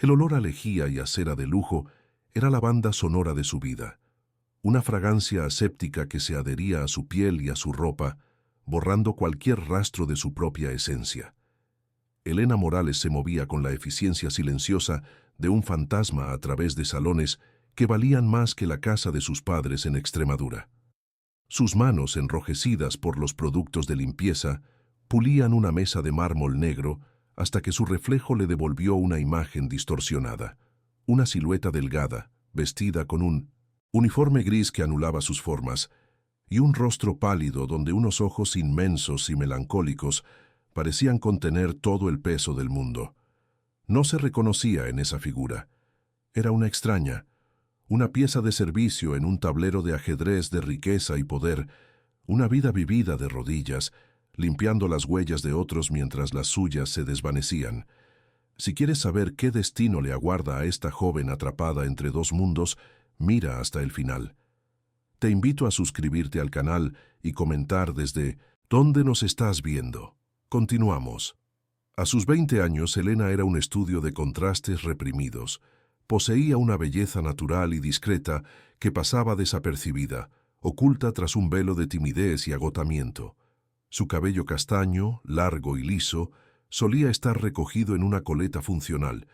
El olor a lejía y a cera de lujo era la banda sonora de su vida, una fragancia aséptica que se adhería a su piel y a su ropa, borrando cualquier rastro de su propia esencia. Elena Morales se movía con la eficiencia silenciosa de un fantasma a través de salones que valían más que la casa de sus padres en Extremadura. Sus manos, enrojecidas por los productos de limpieza, pulían una mesa de mármol negro hasta que su reflejo le devolvió una imagen distorsionada, una silueta delgada, vestida con un uniforme gris que anulaba sus formas, y un rostro pálido donde unos ojos inmensos y melancólicos parecían contener todo el peso del mundo. No se reconocía en esa figura. Era una extraña, una pieza de servicio en un tablero de ajedrez de riqueza y poder, una vida vivida de rodillas, limpiando las huellas de otros mientras las suyas se desvanecían. Si quieres saber qué destino le aguarda a esta joven atrapada entre dos mundos, mira hasta el final. Te invito a suscribirte al canal y comentar desde ¿dónde nos estás viendo? Continuamos. A sus 20 años, Elena era un estudio de contrastes reprimidos. Poseía una belleza natural y discreta que pasaba desapercibida, oculta tras un velo de timidez y agotamiento. Su cabello castaño, largo y liso, solía estar recogido en una coleta funcional,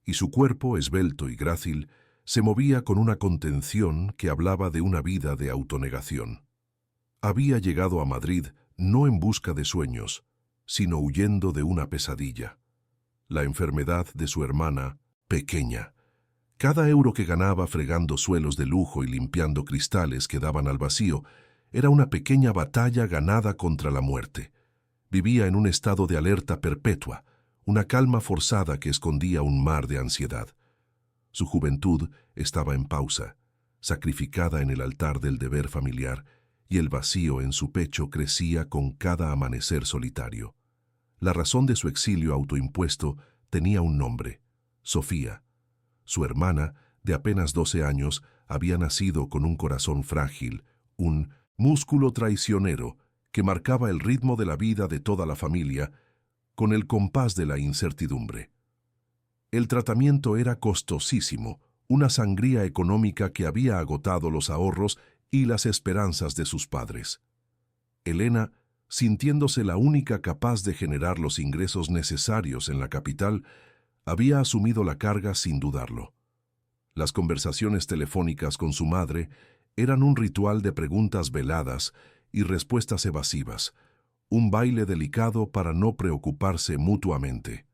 y su cuerpo, esbelto y grácil, se movía con una contención que hablaba de una vida de autonegación. Había llegado a Madrid no en busca de sueños, sino huyendo de una pesadilla, la enfermedad de su hermana pequeña. Cada euro que ganaba fregando suelos de lujo y limpiando cristales que daban al vacío era una pequeña batalla ganada contra la muerte. Vivía en un estado de alerta perpetua, una calma forzada que escondía un mar de ansiedad. Su juventud estaba en pausa, sacrificada en el altar del deber familiar, y el vacío en su pecho crecía con cada amanecer solitario. La razón de su exilio autoimpuesto tenía un nombre: Sofía. Su hermana, de apenas 12 años, había nacido con un corazón frágil, un músculo traicionero que marcaba el ritmo de la vida de toda la familia con el compás de la incertidumbre. El tratamiento era costosísimo, una sangría económica que había agotado los ahorros y las esperanzas de sus padres. Elena, sintiéndose la única capaz de generar los ingresos necesarios en la capital, había asumido la carga sin dudarlo. Las conversaciones telefónicas con su madre eran un ritual de preguntas veladas y respuestas evasivas, un baile delicado para no preocuparse mutuamente.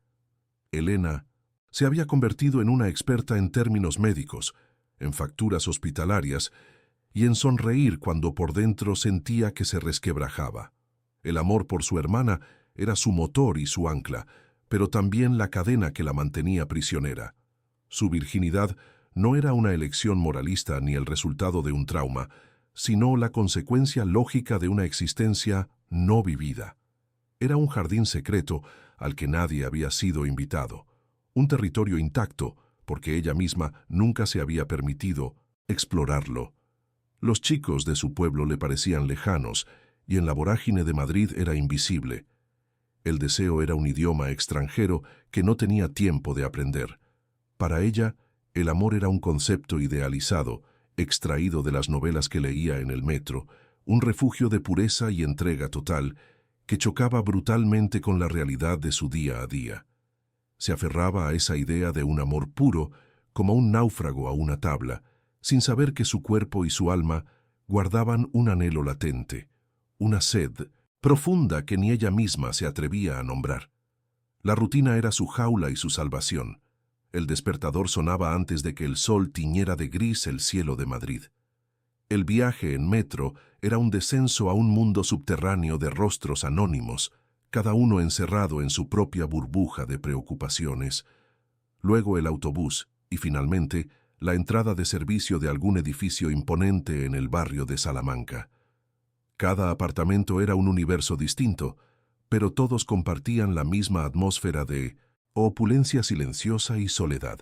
Elena se había convertido en una experta en términos médicos, en facturas hospitalarias y en sonreír cuando por dentro sentía que se resquebrajaba. El amor por su hermana era su motor y su ancla, pero también la cadena que la mantenía prisionera. Su virginidad no era una elección moralista ni el resultado de un trauma, sino la consecuencia lógica de una existencia no vivida. Era un jardín secreto al que nadie había sido invitado, un territorio intacto porque ella misma nunca se había permitido explorarlo. Los chicos de su pueblo le parecían lejanos y en la vorágine de Madrid era invisible. El deseo era un idioma extranjero que no tenía tiempo de aprender. Para ella, el amor era un concepto idealizado, extraído de las novelas que leía en el metro, un refugio de pureza y entrega total, que chocaba brutalmente con la realidad de su día a día. Se aferraba a esa idea de un amor puro, como un náufrago a una tabla, sin saber que su cuerpo y su alma guardaban un anhelo latente, una sed profunda que ni ella misma se atrevía a nombrar. La rutina era su jaula y su salvación. El despertador sonaba antes de que el sol tiñera de gris el cielo de Madrid. El viaje en metro era un descenso a un mundo subterráneo de rostros anónimos, cada uno encerrado en su propia burbuja de preocupaciones. Luego el autobús y, finalmente, la entrada de servicio de algún edificio imponente en el barrio de Salamanca. Cada apartamento era un universo distinto, pero todos compartían la misma atmósfera de opulencia silenciosa y soledad.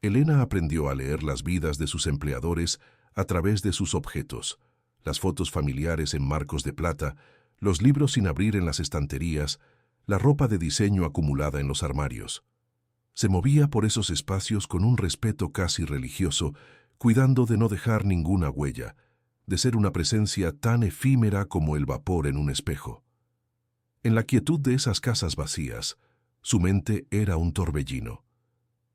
Elena aprendió a leer las vidas de sus empleadores a través de sus objetos, las fotos familiares en marcos de plata, los libros sin abrir en las estanterías, la ropa de diseño acumulada en los armarios. Se movía por esos espacios con un respeto casi religioso, cuidando de no dejar ninguna huella, de ser una presencia tan efímera como el vapor en un espejo. En la quietud de esas casas vacías, su mente era un torbellino.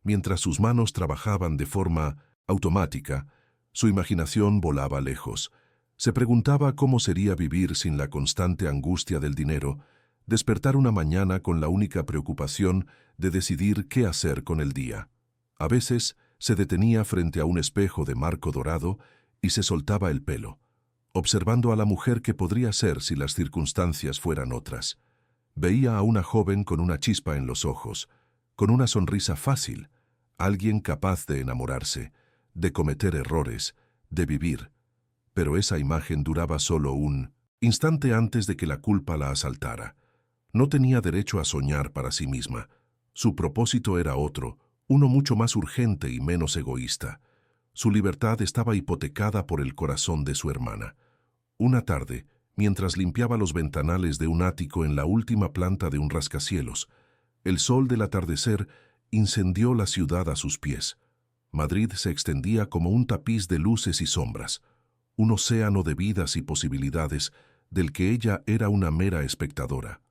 Mientras sus manos trabajaban de forma automática, su imaginación volaba lejos. Se preguntaba cómo sería vivir sin la constante angustia del dinero, despertar una mañana con la única preocupación de decidir qué hacer con el día. A veces se detenía frente a un espejo de marco dorado y se soltaba el pelo, observando a la mujer que podría ser si las circunstancias fueran otras. Veía a una joven con una chispa en los ojos, con una sonrisa fácil, alguien capaz de enamorarse, de cometer errores, de vivir. Pero esa imagen duraba solo un instante antes de que la culpa la asaltara. No tenía derecho a soñar para sí misma. Su propósito era otro, uno mucho más urgente y menos egoísta. Su libertad estaba hipotecada por el corazón de su hermana. Una tarde, mientras limpiaba los ventanales de un ático en la última planta de un rascacielos, el sol del atardecer incendió la ciudad a sus pies. Madrid se extendía como un tapiz de luces y sombras, un océano de vidas y posibilidades del que ella era una mera espectadora.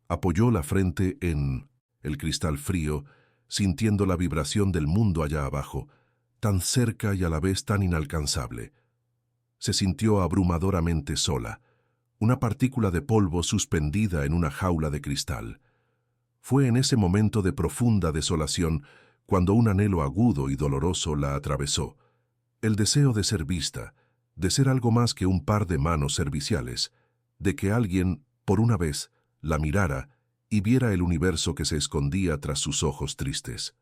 Apoyó la frente en el cristal frío, sintiendo la vibración del mundo allá abajo, tan cerca y a la vez tan inalcanzable. Se sintió abrumadoramente sola, una partícula de polvo suspendida en una jaula de cristal. Fue en ese momento de profunda desolación cuando un anhelo agudo y doloroso la atravesó. El deseo de ser vista, de ser algo más que un par de manos serviciales, de que alguien, por una vez, la mirara y viera el universo que se escondía tras sus ojos tristes.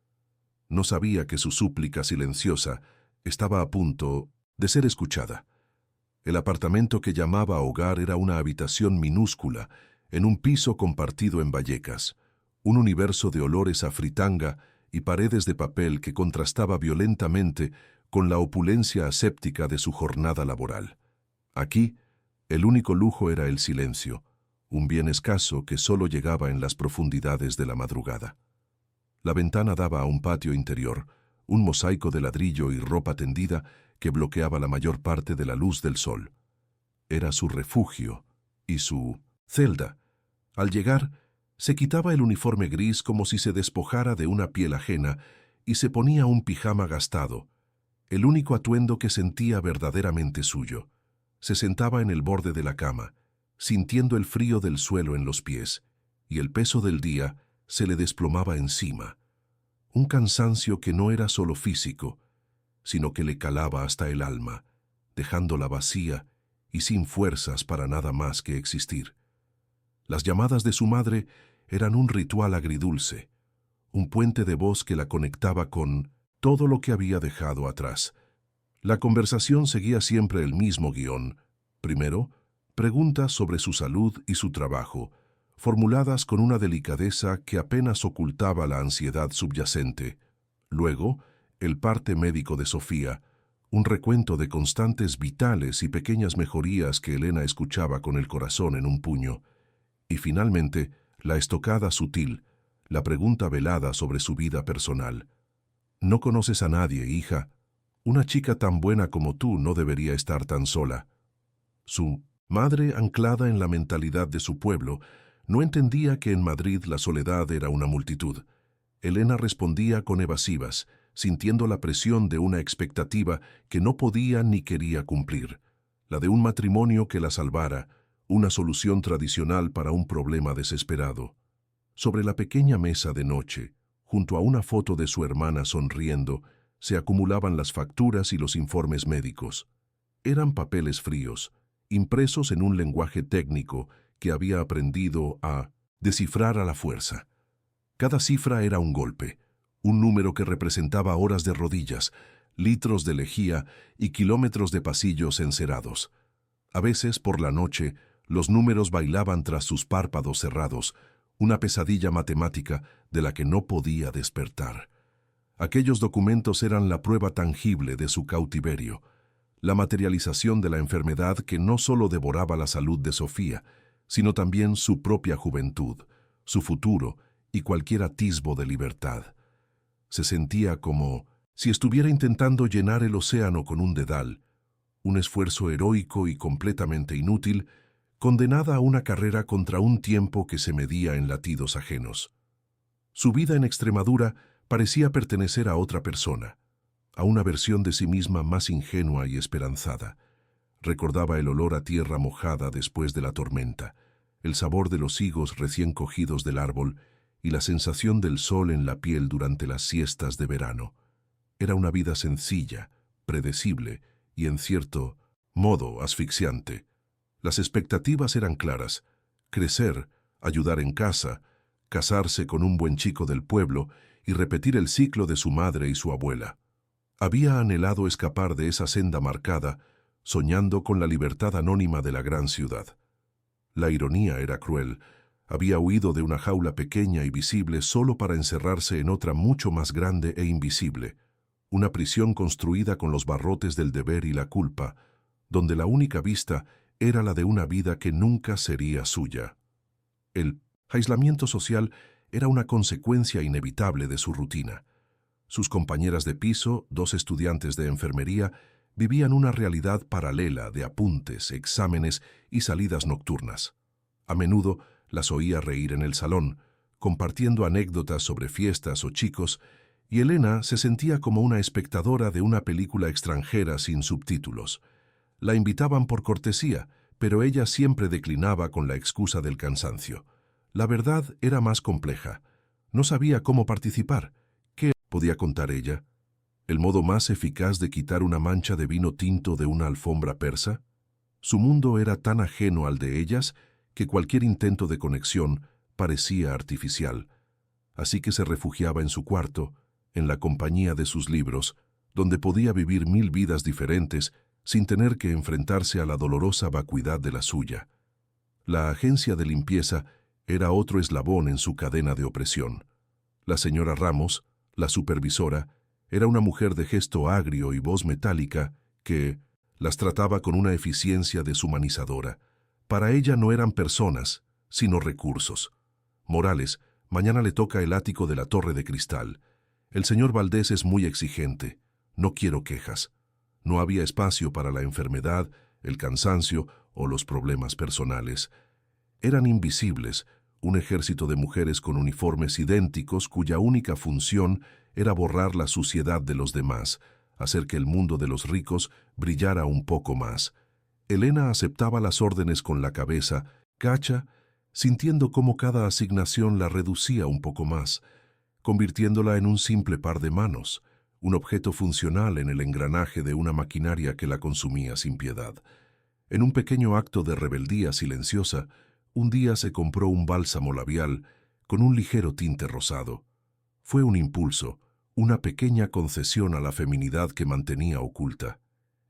No sabía que su súplica silenciosa estaba a punto de ser escuchada. El apartamento que llamaba hogar era una habitación minúscula, en un piso compartido en Vallecas, un universo de olores a fritanga y paredes de papel que contrastaba violentamente con la opulencia aséptica de su jornada laboral. Aquí, el único lujo era el silencio, un bien escaso que solo llegaba en las profundidades de la madrugada. La ventana daba a un patio interior, un mosaico de ladrillo y ropa tendida que bloqueaba la mayor parte de la luz del sol. Era su refugio y su celda. Al llegar, se quitaba el uniforme gris como si se despojara de una piel ajena y se ponía un pijama gastado, el único atuendo que sentía verdaderamente suyo. Se sentaba en el borde de la cama, sintiendo el frío del suelo en los pies, y el peso del día se le desplomaba encima. Un cansancio que no era solo físico, sino que le calaba hasta el alma, dejándola vacía y sin fuerzas para nada más que existir. Las llamadas de su madre eran un ritual agridulce, un puente de voz que la conectaba con todo lo que había dejado atrás. La conversación seguía siempre el mismo guión. Primero, preguntas sobre su salud y su trabajo, formuladas con una delicadeza que apenas ocultaba la ansiedad subyacente. Luego, el parte médico de Sofía, un recuento de constantes vitales y pequeñas mejorías que Elena escuchaba con el corazón en un puño. Y finalmente, la estocada sutil, la pregunta velada sobre su vida personal. «No conoces a nadie, hija. Una chica tan buena como tú no debería estar tan sola». Su madre, anclada en la mentalidad de su pueblo, no entendía que en Madrid la soledad era una multitud. Elena respondía con evasivas, sintiendo la presión de una expectativa que no podía ni quería cumplir, la de un matrimonio que la salvara, una solución tradicional para un problema desesperado. Sobre la pequeña mesa de noche, junto a una foto de su hermana sonriendo, se acumulaban las facturas y los informes médicos. Eran papeles fríos, impresos en un lenguaje técnico que había aprendido a descifrar a la fuerza. Cada cifra era un golpe, un número que representaba horas de rodillas, litros de lejía y kilómetros de pasillos encerados. A veces, por la noche, los números bailaban tras sus párpados cerrados, una pesadilla matemática de la que no podía despertar. Aquellos documentos eran la prueba tangible de su cautiverio, la materialización de la enfermedad que no solo devoraba la salud de Sofía, sino también su propia juventud, su futuro y cualquier atisbo de libertad. Se sentía como si estuviera intentando llenar el océano con un dedal, un esfuerzo heroico y completamente inútil, condenada a una carrera contra un tiempo que se medía en latidos ajenos. Su vida en Extremadura parecía pertenecer a otra persona, a una versión de sí misma más ingenua y esperanzada. Recordaba el olor a tierra mojada después de la tormenta, el sabor de los higos recién cogidos del árbol y la sensación del sol en la piel durante las siestas de verano. Era una vida sencilla, predecible y, en cierto modo, asfixiante. Las expectativas eran claras: crecer, ayudar en casa, casarse con un buen chico del pueblo y repetir el ciclo de su madre y su abuela. Había anhelado escapar de esa senda marcada, soñando con la libertad anónima de la gran ciudad. La ironía era cruel. Había huido de una jaula pequeña y visible solo para encerrarse en otra mucho más grande e invisible, una prisión construida con los barrotes del deber y la culpa, donde la única vista era la de una vida que nunca sería suya. El aislamiento social era una consecuencia inevitable de su rutina. Sus compañeras de piso, 2 estudiantes de enfermería, vivían una realidad paralela de apuntes, exámenes y salidas nocturnas. A menudo las oía reír en el salón, compartiendo anécdotas sobre fiestas o chicos, y Elena se sentía como una espectadora de una película extranjera sin subtítulos. La invitaban por cortesía, pero ella siempre declinaba con la excusa del cansancio. La verdad era más compleja. No sabía cómo participar. ¿Qué podía contar ella? ¿El modo más eficaz de quitar una mancha de vino tinto de una alfombra persa? Su mundo era tan ajeno al de ellas que cualquier intento de conexión parecía artificial. Así que se refugiaba en su cuarto, en la compañía de sus libros, donde podía vivir 1000 vidas diferentes sin tener que enfrentarse a la dolorosa vacuidad de la suya. La agencia de limpieza era otro eslabón en su cadena de opresión. La señora Ramos, la supervisora, era una mujer de gesto agrio y voz metálica que las trataba con una eficiencia deshumanizadora. Para ella no eran personas, sino recursos. Morales, mañana le toca el ático de la Torre de Cristal. El señor Valdés es muy exigente. No quiero quejas. No había espacio para la enfermedad, el cansancio o los problemas personales. Eran invisibles, un ejército de mujeres con uniformes idénticos cuya única función era borrar la suciedad de los demás, hacer que el mundo de los ricos brillara un poco más. Elena aceptaba las órdenes con la cabeza, gacha, sintiendo cómo cada asignación la reducía un poco más, convirtiéndola en un simple par de manos, un objeto funcional en el engranaje de una maquinaria que la consumía sin piedad. En un pequeño acto de rebeldía silenciosa, un día se compró un bálsamo labial con un ligero tinte rosado. Fue un impulso, una pequeña concesión a la feminidad que mantenía oculta.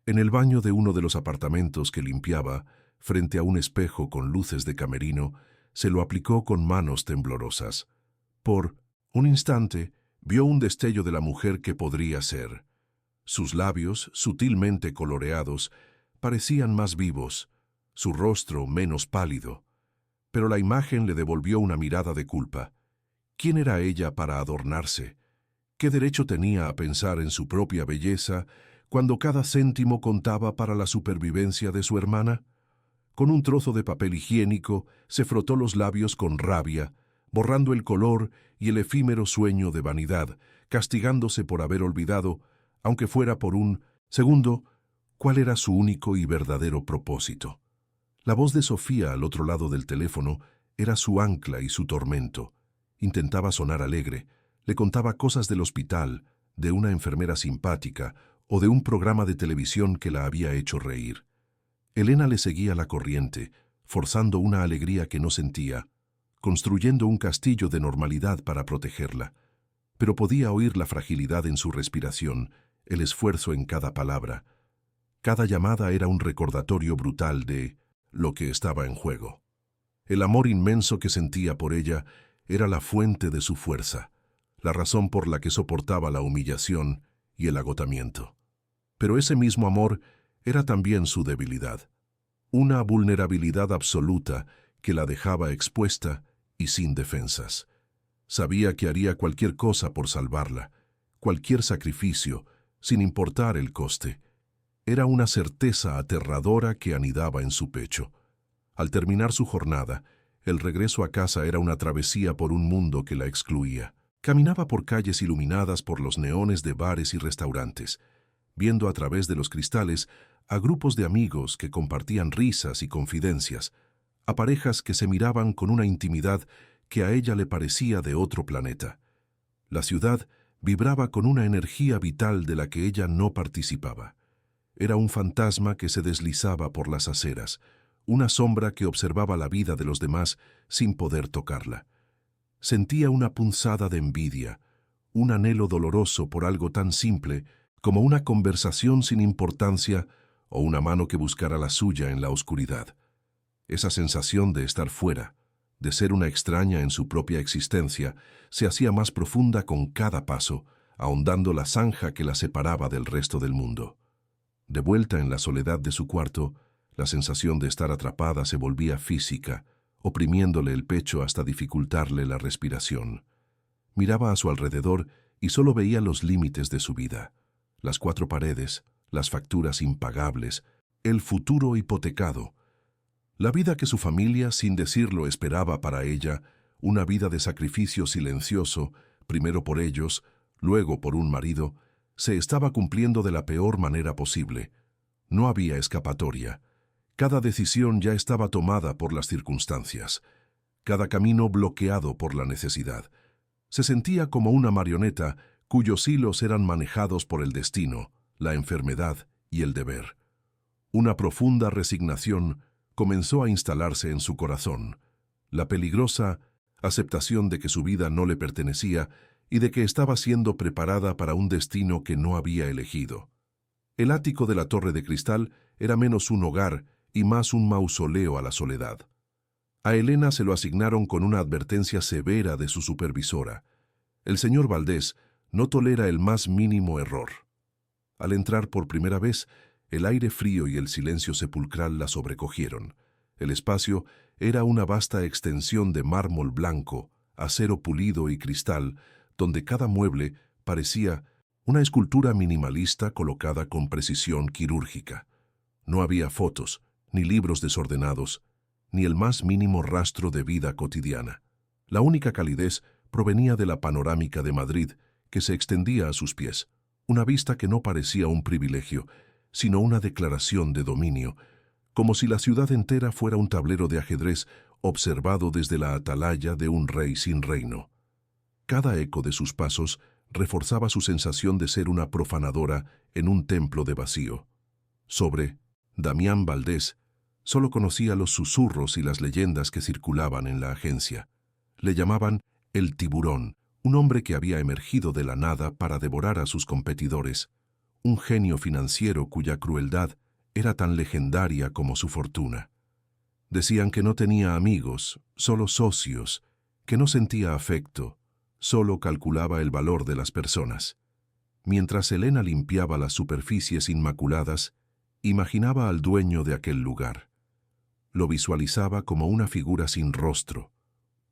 En el baño de uno de los apartamentos que limpiaba, frente a un espejo con luces de camerino, se lo aplicó con manos temblorosas. Por un instante, vio un destello de la mujer que podría ser. Sus labios, sutilmente coloreados, parecían más vivos, su rostro menos pálido. Pero la imagen le devolvió una mirada de culpa. ¿Quién era ella para adornarse? ¿Qué derecho tenía a pensar en su propia belleza cuando cada céntimo contaba para la supervivencia de su hermana? Con un trozo de papel higiénico se frotó los labios con rabia, borrando el color y el efímero sueño de vanidad, castigándose por haber olvidado, aunque fuera por un segundo, cuál era su único y verdadero propósito. La voz de Sofía al otro lado del teléfono era su ancla y su tormento. Intentaba sonar alegre, le contaba cosas del hospital, de una enfermera simpática o de un programa de televisión que la había hecho reír. Elena le seguía la corriente, forzando una alegría que no sentía, construyendo un castillo de normalidad para protegerla. Pero podía oír la fragilidad en su respiración, el esfuerzo en cada palabra. Cada llamada era un recordatorio brutal de lo que estaba en juego. El amor inmenso que sentía por ella era la fuente de su fuerza, la razón por la que soportaba la humillación y el agotamiento. Pero ese mismo amor era también su debilidad, una vulnerabilidad absoluta que la dejaba expuesta y sin defensas. Sabía que haría cualquier cosa por salvarla, cualquier sacrificio, sin importar el coste. Era una certeza aterradora que anidaba en su pecho. Al terminar su jornada, el regreso a casa era una travesía por un mundo que la excluía. Caminaba por calles iluminadas por los neones de bares y restaurantes, viendo a través de los cristales a grupos de amigos que compartían risas y confidencias, a parejas que se miraban con una intimidad que a ella le parecía de otro planeta. La ciudad vibraba con una energía vital de la que ella no participaba. Era un fantasma que se deslizaba por las aceras, una sombra que observaba la vida de los demás sin poder tocarla. Sentía una punzada de envidia, un anhelo doloroso por algo tan simple como una conversación sin importancia o una mano que buscara la suya en la oscuridad. Esa sensación de estar fuera, de ser una extraña en su propia existencia, se hacía más profunda con cada paso, ahondando la zanja que la separaba del resto del mundo. De vuelta en la soledad de su cuarto, la sensación de estar atrapada se volvía física, oprimiéndole el pecho hasta dificultarle la respiración. Miraba a su alrededor y solo veía los límites de su vida, las cuatro paredes, las facturas impagables, el futuro hipotecado. La vida que su familia, sin decirlo, esperaba para ella, una vida de sacrificio silencioso, primero por ellos, luego por un marido, se estaba cumpliendo de la peor manera posible. No había escapatoria. Cada decisión ya estaba tomada por las circunstancias, cada camino bloqueado por la necesidad. Se sentía como una marioneta cuyos hilos eran manejados por el destino, la enfermedad y el deber. Una profunda resignación comenzó a instalarse en su corazón, la peligrosa aceptación de que su vida no le pertenecía y de que estaba siendo preparada para un destino que no había elegido. El ático de la Torre de Cristal era menos un hogar y más un mausoleo a la soledad. A Elena se lo asignaron con una advertencia severa de su supervisora. El señor Valdés no tolera el más mínimo error. Al entrar por primera vez, el aire frío y el silencio sepulcral la sobrecogieron. El espacio era una vasta extensión de mármol blanco, acero pulido y cristal, donde cada mueble parecía una escultura minimalista colocada con precisión quirúrgica. No había fotos, ni libros desordenados, ni el más mínimo rastro de vida cotidiana. La única calidez provenía de la panorámica de Madrid, que se extendía a sus pies, una vista que no parecía un privilegio, sino una declaración de dominio, como si la ciudad entera fuera un tablero de ajedrez observado desde la atalaya de un rey sin reino. Cada eco de sus pasos reforzaba su sensación de ser una profanadora en un templo de vacío. Sobre Damián Valdés solo conocía los susurros y las leyendas que circulaban en la agencia. Le llamaban el tiburón, un hombre que había emergido de la nada para devorar a sus competidores, un genio financiero cuya crueldad era tan legendaria como su fortuna. Decían que no tenía amigos, solo socios, que no sentía afecto, solo calculaba el valor de las personas. Mientras Elena limpiaba las superficies inmaculadas, imaginaba al dueño de aquel lugar. Lo visualizaba como una figura sin rostro,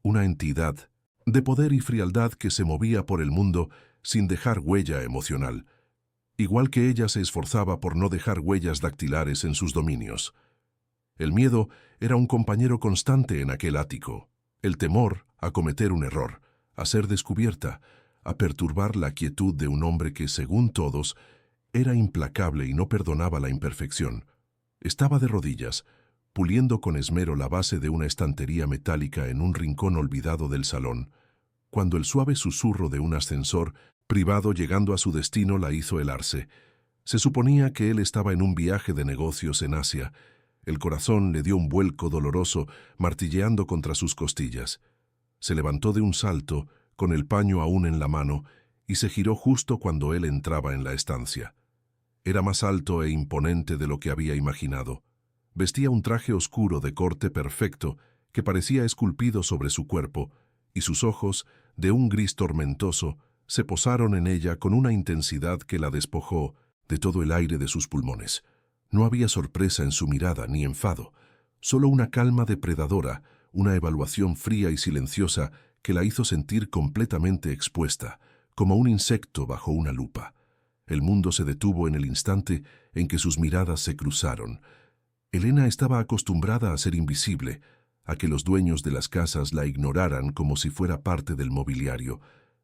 una entidad de poder y frialdad que se movía por el mundo sin dejar huella emocional, igual que ella se esforzaba por no dejar huellas dactilares en sus dominios. El miedo era un compañero constante en aquel ático, el temor a cometer un error, a ser descubierta, a perturbar la quietud de un hombre que, según todos, era implacable y no perdonaba la imperfección. Estaba de rodillas, puliendo con esmero la base de una estantería metálica en un rincón olvidado del salón, cuando el suave susurro de un ascensor privado llegando a su destino la hizo helarse. Se suponía que él estaba en un viaje de negocios en Asia. El corazón le dio un vuelco doloroso, martilleando contra sus costillas. Se levantó de un salto, con el paño aún en la mano, y se giró justo cuando él entraba en la estancia. Era más alto e imponente de lo que había imaginado. Vestía un traje oscuro de corte perfecto que parecía esculpido sobre su cuerpo, y sus ojos, de un gris tormentoso, se posaron en ella con una intensidad que la despojó de todo el aire de sus pulmones. No había sorpresa en su mirada ni enfado, solo una calma depredadora, una evaluación fría y silenciosa que la hizo sentir completamente expuesta, como un insecto bajo una lupa. El mundo se detuvo en el instante en que sus miradas se cruzaron. Elena estaba acostumbrada a ser invisible, a que los dueños de las casas la ignoraran como si fuera parte del mobiliario,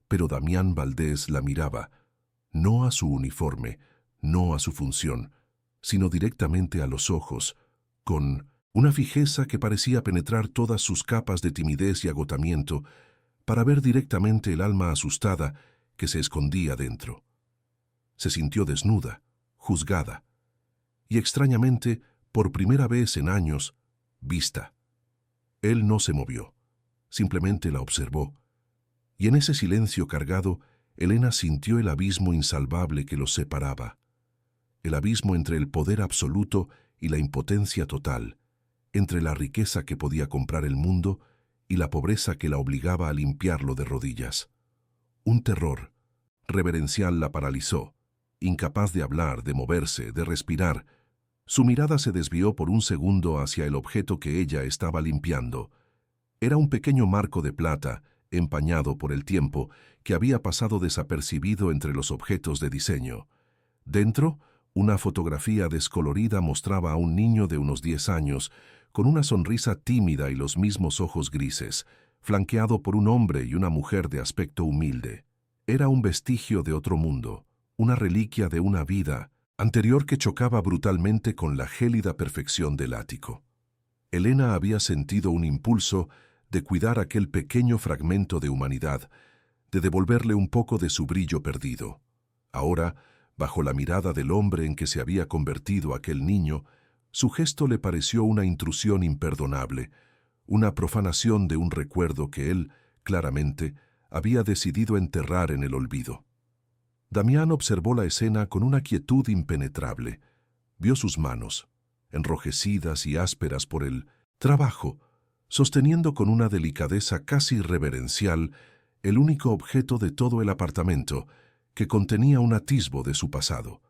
pero Damián Valdés la miraba, no a su uniforme, no a su función, sino directamente a los ojos, con una fijeza que parecía penetrar todas sus capas de timidez y agotamiento, para ver directamente el alma asustada que se escondía dentro. Se sintió desnuda, juzgada, y extrañamente, por primera vez en años, vista. Él no se movió, simplemente la observó, y en ese silencio cargado, Elena sintió el abismo insalvable que los separaba, el abismo entre el poder absoluto y la impotencia total, entre la riqueza que podía comprar el mundo y la pobreza que la obligaba a limpiarlo de rodillas. Un terror reverencial la paralizó, incapaz de hablar, de moverse, de respirar. Su mirada se desvió por un segundo hacia el objeto que ella estaba limpiando. Era un pequeño marco de plata, empañado por el tiempo, que había pasado desapercibido entre los objetos de diseño. Dentro, una fotografía descolorida mostraba a un niño de unos 10 años, con una sonrisa tímida y los mismos ojos grises, flanqueado por un hombre y una mujer de aspecto humilde. Era un vestigio de otro mundo, una reliquia de una vida anterior que chocaba brutalmente con la gélida perfección del ático. Elena había sentido un impulso de cuidar aquel pequeño fragmento de humanidad, de devolverle un poco de su brillo perdido. Ahora, bajo la mirada del hombre en que se había convertido aquel niño, su gesto le pareció una intrusión imperdonable, una profanación de un recuerdo que él, claramente, había decidido enterrar en el olvido. Damián observó la escena con una quietud impenetrable. Vio sus manos, enrojecidas y ásperas por el trabajo, sosteniendo con una delicadeza casi reverencial el único objeto de todo el apartamento, que contenía un atisbo de su pasado.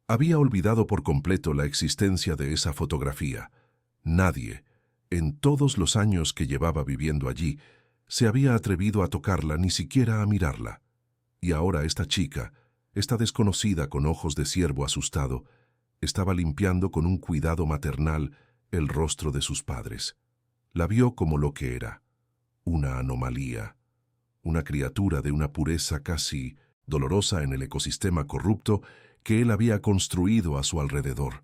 Había olvidado por completo la existencia de esa fotografía. Nadie, en todos los años que llevaba viviendo allí, se había atrevido a tocarla ni siquiera a mirarla. Y ahora esta chica, esta desconocida con ojos de ciervo asustado, estaba limpiando con un cuidado maternal el rostro de sus padres. La vio como lo que era, una anomalía, una criatura de una pureza casi dolorosa en el ecosistema corrupto que él había construido a su alrededor.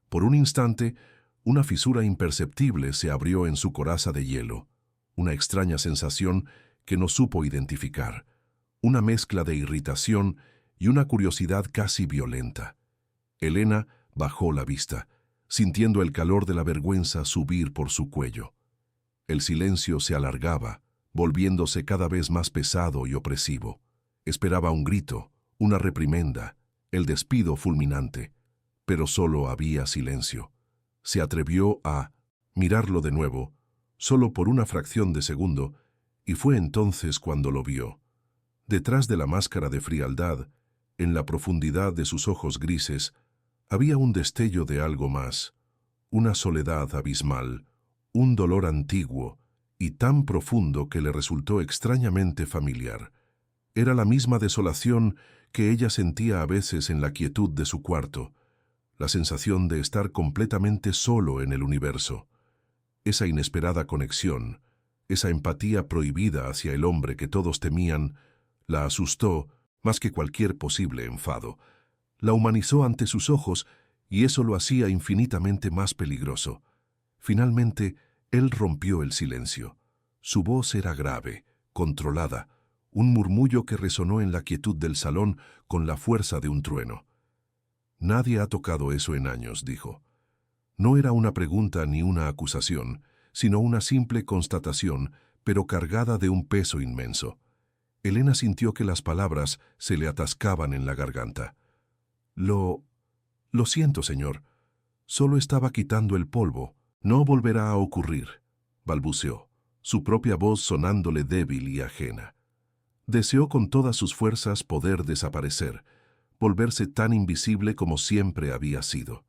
Por un instante, una fisura imperceptible se abrió en su coraza de hielo, una extraña sensación que no supo identificar, una mezcla de irritación y una curiosidad casi violenta. Elena bajó la vista, sintiendo el calor de la vergüenza subir por su cuello. El silencio se alargaba, volviéndose cada vez más pesado y opresivo. Esperaba un grito, una reprimenda, el despido fulminante, pero solo había silencio. Se atrevió a mirarlo de nuevo, solo por una fracción de segundo, y fue entonces cuando lo vio. Detrás de la máscara de frialdad, en la profundidad de sus ojos grises, había un destello de algo más, una soledad abismal, un dolor antiguo y tan profundo que le resultó extrañamente familiar. Era la misma desolación que ella sentía a veces en la quietud de su cuarto, la sensación de estar completamente solo en el universo. Esa inesperada conexión, esa empatía prohibida hacia el hombre que todos temían, la asustó más que cualquier posible enfado. La humanizó ante sus ojos y eso lo hacía infinitamente más peligroso. Finalmente, él rompió el silencio. Su voz era grave, controlada, un murmullo que resonó en la quietud del salón con la fuerza de un trueno. «Nadie ha tocado eso en años», dijo. No era una pregunta ni una acusación, sino una simple constatación, pero cargada de un peso inmenso. Elena sintió que las palabras se le atascaban en la garganta. Lo siento, señor. Solo estaba quitando el polvo. No volverá a ocurrir», balbuceó, su propia voz sonándole débil y ajena. Deseó con todas sus fuerzas poder desaparecer, volverse tan invisible como siempre había sido.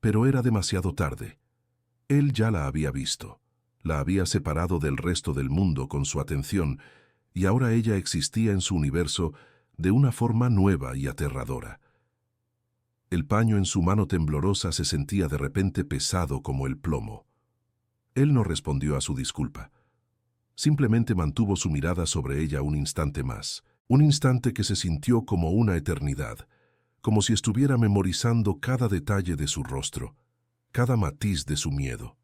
Pero era demasiado tarde. Él ya la había visto, la había separado del resto del mundo con su atención, y ahora ella existía en su universo de una forma nueva y aterradora. El paño en su mano temblorosa se sentía de repente pesado como el plomo. Él no respondió a su disculpa. Simplemente mantuvo su mirada sobre ella un instante más, un instante que se sintió como una eternidad, como si estuviera memorizando cada detalle de su rostro, cada matiz de su miedo.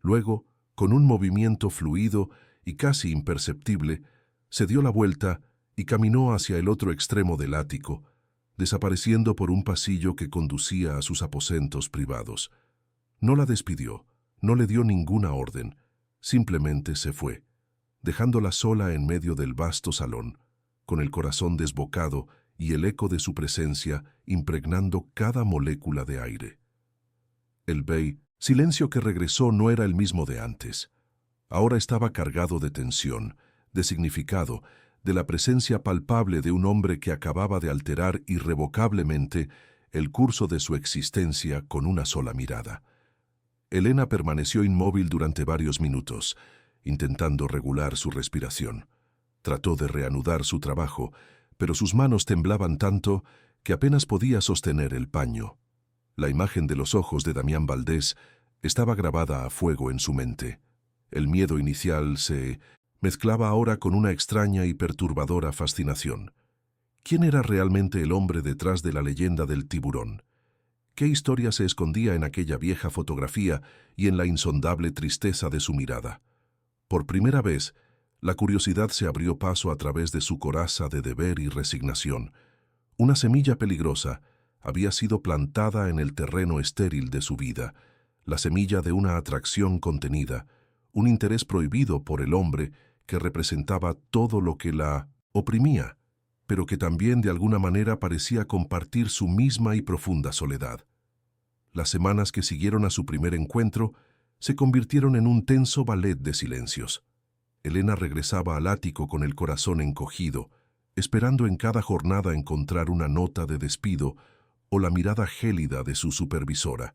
Luego, con un movimiento fluido y casi imperceptible, se dio la vuelta y caminó hacia el otro extremo del ático, desapareciendo por un pasillo que conducía a sus aposentos privados. No la despidió, no le dio ninguna orden, simplemente se fue, dejándola sola en medio del vasto salón, con el corazón desbocado y el eco de su presencia impregnando cada molécula de aire. El silencio que regresó no era el mismo de antes. Ahora estaba cargado de tensión, de significado, de la presencia palpable de un hombre que acababa de alterar irrevocablemente el curso de su existencia con una sola mirada. Elena permaneció inmóvil durante varios minutos, intentando regular su respiración. Trató de reanudar su trabajo, pero sus manos temblaban tanto que apenas podía sostener el paño. La imagen de los ojos de Damián Valdés estaba grabada a fuego en su mente. El miedo inicial se mezclaba ahora con una extraña y perturbadora fascinación. ¿Quién era realmente el hombre detrás de la leyenda del tiburón? ¿Qué historia se escondía en aquella vieja fotografía y en la insondable tristeza de su mirada? Por primera vez, la curiosidad se abrió paso a través de su coraza de deber y resignación. Una semilla peligrosa había sido plantada en el terreno estéril de su vida, la semilla de una atracción contenida, un interés prohibido por el hombre que representaba todo lo que la oprimía, pero que también de alguna manera parecía compartir su misma y profunda soledad. Las semanas que siguieron a su primer encuentro se convirtieron en un tenso ballet de silencios. Elena regresaba al ático con el corazón encogido, esperando en cada jornada encontrar una nota de despido o la mirada gélida de su supervisora.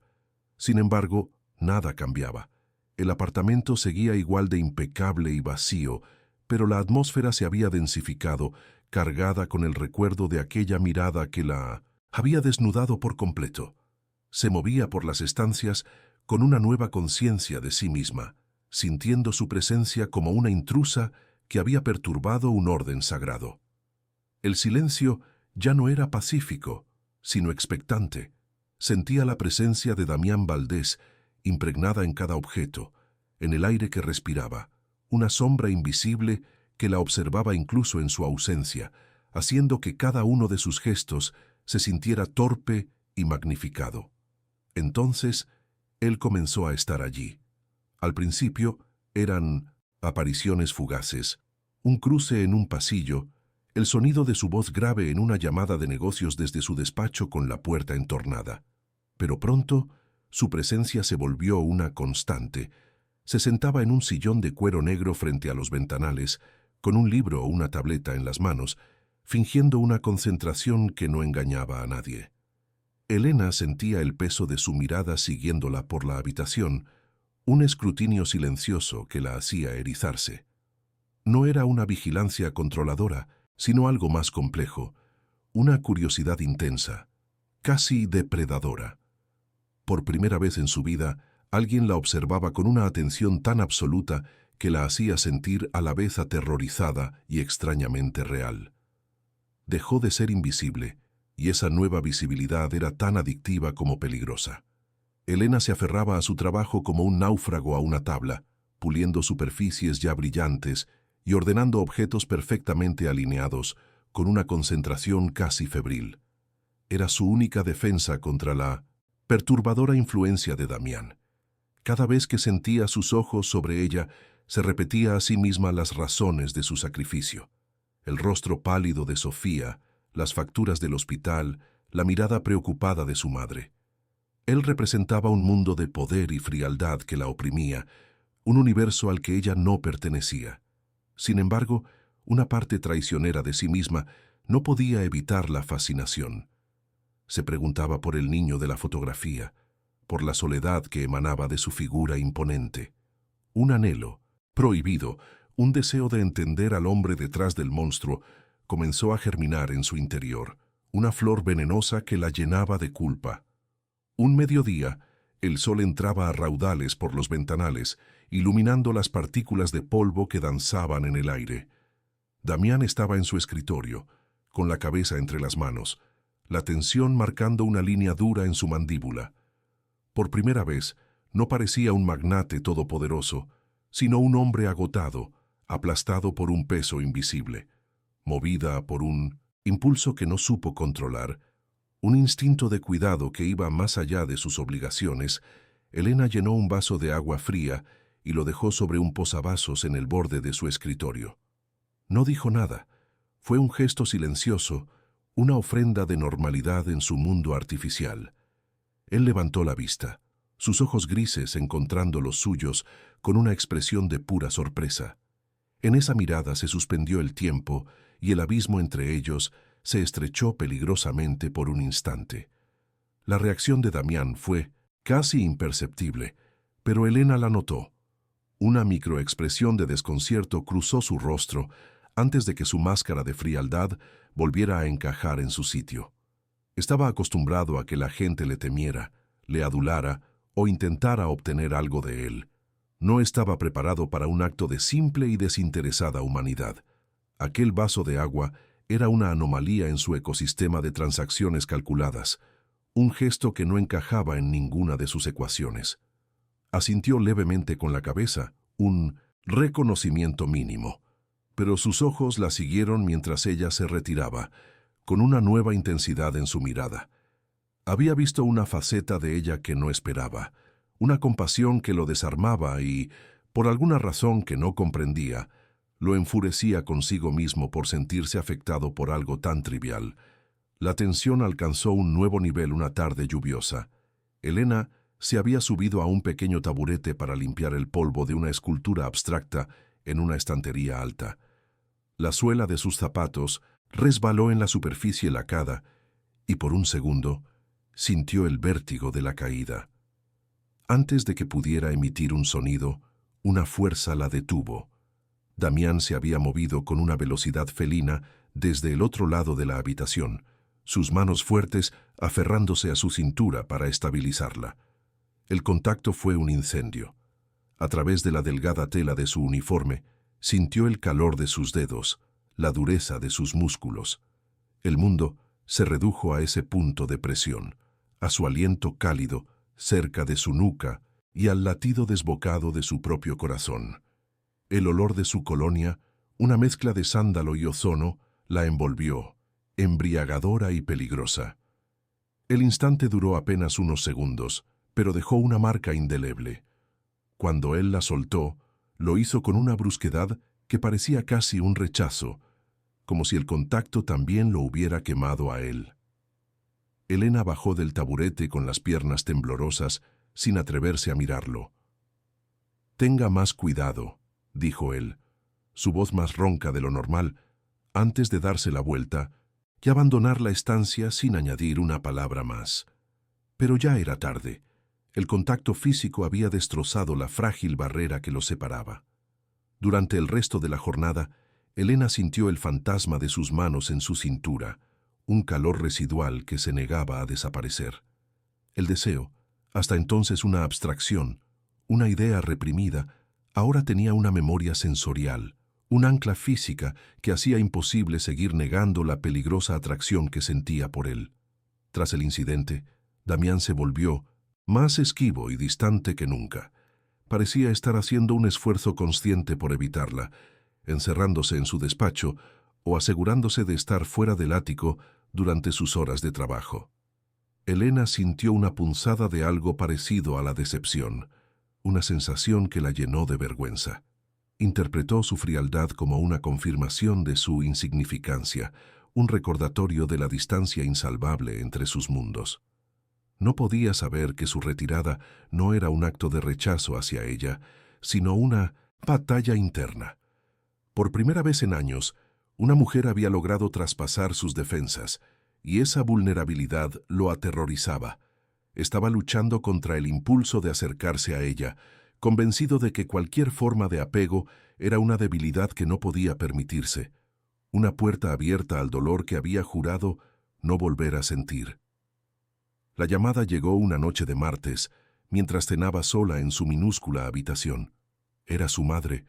Sin embargo, nada cambiaba. El apartamento seguía igual de impecable y vacío, pero la atmósfera se había densificado, cargada con el recuerdo de aquella mirada que la había desnudado por completo. Se movía por las estancias con una nueva conciencia de sí misma, sintiendo su presencia como una intrusa que había perturbado un orden sagrado. El silencio ya no era pacífico, sino expectante. Sentía la presencia de Damián Valdés, impregnada en cada objeto, en el aire que respiraba, una sombra invisible que la observaba incluso en su ausencia, haciendo que cada uno de sus gestos se sintiera torpe y magnificado. Entonces, él comenzó a estar allí. Al principio, eran apariciones fugaces, un cruce en un pasillo, el sonido de su voz grave en una llamada de negocios desde su despacho con la puerta entornada. Pero pronto, su presencia se volvió una constante. Se sentaba en un sillón de cuero negro frente a los ventanales, con un libro o una tableta en las manos, fingiendo una concentración que no engañaba a nadie. Elena sentía el peso de su mirada siguiéndola por la habitación, un escrutinio silencioso que la hacía erizarse. No era una vigilancia controladora, sino algo más complejo, una curiosidad intensa, casi depredadora. Por primera vez en su vida, alguien la observaba con una atención tan absoluta que la hacía sentir a la vez aterrorizada y extrañamente real. Dejó de ser invisible, y esa nueva visibilidad era tan adictiva como peligrosa. Elena se aferraba a su trabajo como un náufrago a una tabla, puliendo superficies ya brillantes y ordenando objetos perfectamente alineados, con una concentración casi febril. Era su única defensa contra la perturbadora influencia de Damián. Cada vez que sentía sus ojos sobre ella, se repetía a sí misma las razones de su sacrificio. El rostro pálido de Sofía, las facturas del hospital, la mirada preocupada de su madre. Él representaba un mundo de poder y frialdad que la oprimía, un universo al que ella no pertenecía. Sin embargo, una parte traicionera de sí misma no podía evitar la fascinación. Se preguntaba por el niño de la fotografía, por la soledad que emanaba de su figura imponente. Un anhelo, prohibido, Un deseo de entender al hombre detrás del monstruo comenzó a germinar en su interior, una flor venenosa que la llenaba de culpa. Un mediodía, el sol entraba a raudales por los ventanales, iluminando las partículas de polvo que danzaban en el aire. Damián estaba en su escritorio, con la cabeza entre las manos, la tensión marcando una línea dura en su mandíbula. Por primera vez, no parecía un magnate todopoderoso, sino un hombre agotado, aplastado por un peso invisible, movida por un impulso que no supo controlar, un instinto de cuidado que iba más allá de sus obligaciones. Elena llenó un vaso de agua fría y lo dejó sobre un posavasos en el borde de su escritorio. No dijo nada. Fue un gesto silencioso, una ofrenda de normalidad en su mundo artificial. Él levantó la vista, sus ojos grises encontrando los suyos con una expresión de pura sorpresa. En esa mirada se suspendió el tiempo y el abismo entre ellos se estrechó peligrosamente por un instante. La reacción de Damián fue casi imperceptible, pero Elena la notó. Una microexpresión de desconcierto cruzó su rostro antes de que su máscara de frialdad volviera a encajar en su sitio. Estaba acostumbrado a que la gente le temiera, le adulara o intentara obtener algo de él. No estaba preparado para un acto de simple y desinteresada humanidad. Aquel vaso de agua era una anomalía en su ecosistema de transacciones calculadas, un gesto que no encajaba en ninguna de sus ecuaciones. Asintió levemente con la cabeza, un reconocimiento mínimo, pero sus ojos la siguieron mientras ella se retiraba, con una nueva intensidad en su mirada. Había visto una faceta de ella que no esperaba, una compasión que lo desarmaba y, por alguna razón que no comprendía, lo enfurecía consigo mismo por sentirse afectado por algo tan trivial. La tensión alcanzó un nuevo nivel una tarde lluviosa. Elena se había subido a un pequeño taburete para limpiar el polvo de una escultura abstracta en una estantería alta. La suela de sus zapatos resbaló en la superficie lacada y por un segundo sintió el vértigo de la caída. Antes de que pudiera emitir un sonido, una fuerza la detuvo. Damián se había movido con una velocidad felina desde el otro lado de la habitación, sus manos fuertes aferrándose a su cintura para estabilizarla. El contacto fue un incendio. A través de la delgada tela de su uniforme, sintió el calor de sus dedos, la dureza de sus músculos. El mundo se redujo a ese punto de presión, a su aliento cálido, cerca de su nuca y al latido desbocado de su propio corazón. El olor de su colonia, una mezcla de sándalo y ozono, la envolvió, embriagadora y peligrosa. El instante duró apenas unos segundos, pero dejó una marca indeleble. Cuando él la soltó, lo hizo con una brusquedad que parecía casi un rechazo, como si el contacto también lo hubiera quemado a él. Elena bajó del taburete con las piernas temblorosas, sin atreverse a mirarlo. «Tenga más cuidado», dijo él, su voz más ronca de lo normal, antes de darse la vuelta y abandonar la estancia sin añadir una palabra más. Pero ya era tarde. El contacto físico había destrozado la frágil barrera que los separaba. Durante el resto de la jornada, Elena sintió el fantasma de sus manos en su cintura, un calor residual que se negaba a desaparecer. El deseo, hasta entonces una abstracción, una idea reprimida, ahora tenía una memoria sensorial, un ancla física que hacía imposible seguir negando la peligrosa atracción que sentía por él. Tras el incidente, Damián se volvió más esquivo y distante que nunca. Parecía estar haciendo un esfuerzo consciente por evitarla, encerrándose en su despacho o asegurándose de estar fuera del ático durante sus horas de trabajo. Elena sintió una punzada de algo parecido a la decepción, una sensación que la llenó de vergüenza. Interpretó su frialdad como una confirmación de su insignificancia, un recordatorio de la distancia insalvable entre sus mundos. No podía saber que su retirada no era un acto de rechazo hacia ella, sino una batalla interna. Por primera vez en años, una mujer había logrado traspasar sus defensas, y esa vulnerabilidad lo aterrorizaba. Estaba luchando contra el impulso de acercarse a ella, convencido de que cualquier forma de apego era una debilidad que no podía permitirse, una puerta abierta al dolor que había jurado no volver a sentir. La llamada llegó una noche de martes, mientras cenaba sola en su minúscula habitación. Era su madre,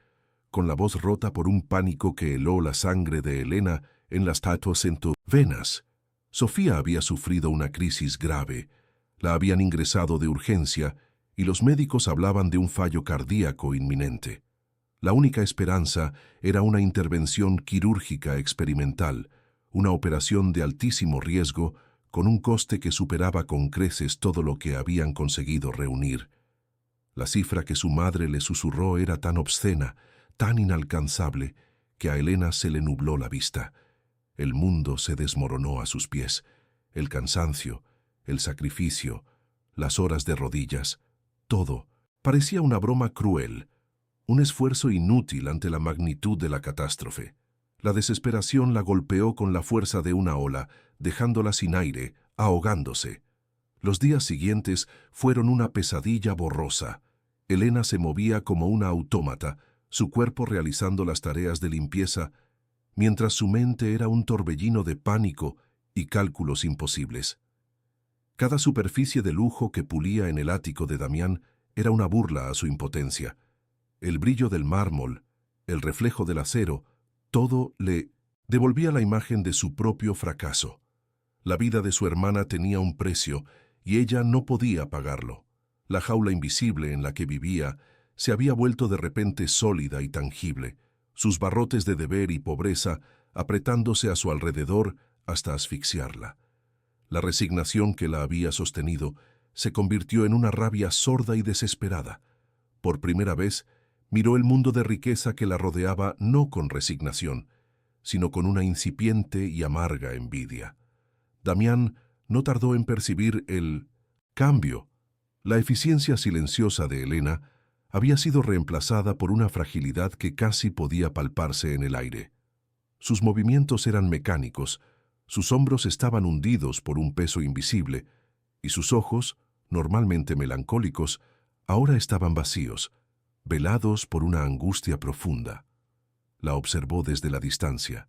con la voz rota por un pánico que heló la sangre de Elena en las tatuas en tus venas. Sofía había sufrido una crisis grave, la habían ingresado de urgencia y los médicos hablaban de un fallo cardíaco inminente. La única esperanza era una intervención quirúrgica experimental, una operación de altísimo riesgo con un coste que superaba con creces todo lo que habían conseguido reunir. La cifra que su madre le susurró era tan obscena, tan inalcanzable, que a Elena se le nubló la vista. El mundo se desmoronó a sus pies. El cansancio, el sacrificio, las horas de rodillas, todo parecía una broma cruel, un esfuerzo inútil ante la magnitud de la catástrofe. La desesperación la golpeó con la fuerza de una ola, dejándola sin aire, ahogándose. Los días siguientes fueron una pesadilla borrosa. Elena se movía como una autómata, su cuerpo realizando las tareas de limpieza, mientras su mente era un torbellino de pánico y cálculos imposibles. Cada superficie de lujo que pulía en el ático de Damián era una burla a su impotencia. El brillo del mármol, el reflejo del acero, todo le devolvía la imagen de su propio fracaso. La vida de su hermana tenía un precio y ella no podía pagarlo. La jaula invisible en la que vivía se había vuelto de repente sólida y tangible, sus barrotes de deber y pobreza apretándose a su alrededor hasta asfixiarla. La resignación que la había sostenido se convirtió en una rabia sorda y desesperada. Por primera vez, miró el mundo de riqueza que la rodeaba no con resignación, sino con una incipiente y amarga envidia. Damián no tardó en percibir el cambio. La eficiencia silenciosa de Elena había sido reemplazada por una fragilidad que casi podía palparse en el aire. Sus movimientos eran mecánicos, sus hombros estaban hundidos por un peso invisible, y sus ojos, normalmente melancólicos, ahora estaban vacíos, velados por una angustia profunda. La observó desde la distancia,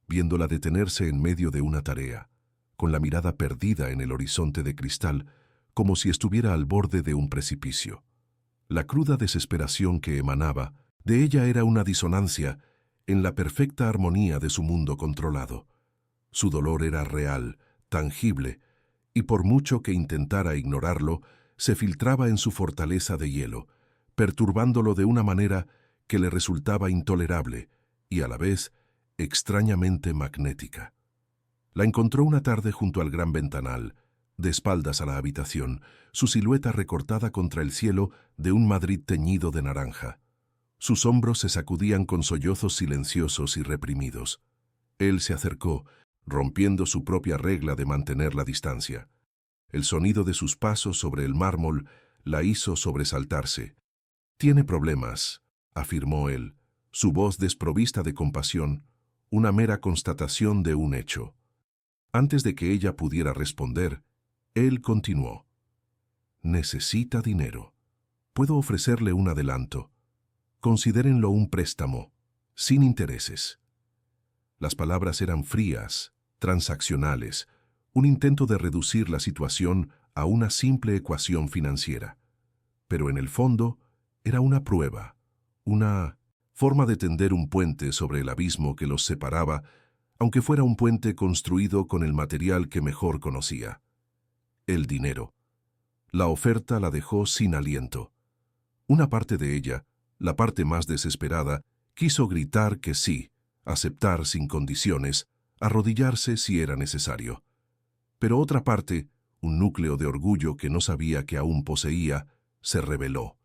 viéndola detenerse en medio de una tarea, con la mirada perdida en el horizonte de cristal, como si estuviera al borde de un precipicio. La cruda desesperación que emanaba de ella era una disonancia en la perfecta armonía de su mundo controlado. Su dolor era real, tangible, y por mucho que intentara ignorarlo, se filtraba en su fortaleza de hielo, perturbándolo de una manera que le resultaba intolerable y a la vez extrañamente magnética. La encontró una tarde junto al gran ventanal, de espaldas a la habitación, su silueta recortada contra el cielo de un Madrid teñido de naranja. Sus hombros se sacudían con sollozos silenciosos y reprimidos. Él se acercó, rompiendo su propia regla de mantener la distancia. El sonido de sus pasos sobre el mármol la hizo sobresaltarse. «Tiene problemas», afirmó él, su voz desprovista de compasión, una mera constatación de un hecho. Antes de que ella pudiera responder, él continuó. «Necesita dinero. Puedo ofrecerle un adelanto. Considérenlo un préstamo, sin intereses». Las palabras eran frías, transaccionales, un intento de reducir la situación a una simple ecuación financiera. Pero en el fondo era una prueba, una forma de tender un puente sobre el abismo que los separaba, aunque fuera un puente construido con el material que mejor conocía. El dinero. La oferta la dejó sin aliento. Una parte de ella, la parte más desesperada, quiso gritar que sí, aceptar sin condiciones, arrodillarse si era necesario. Pero otra parte, un núcleo de orgullo que no sabía que aún poseía, se rebeló.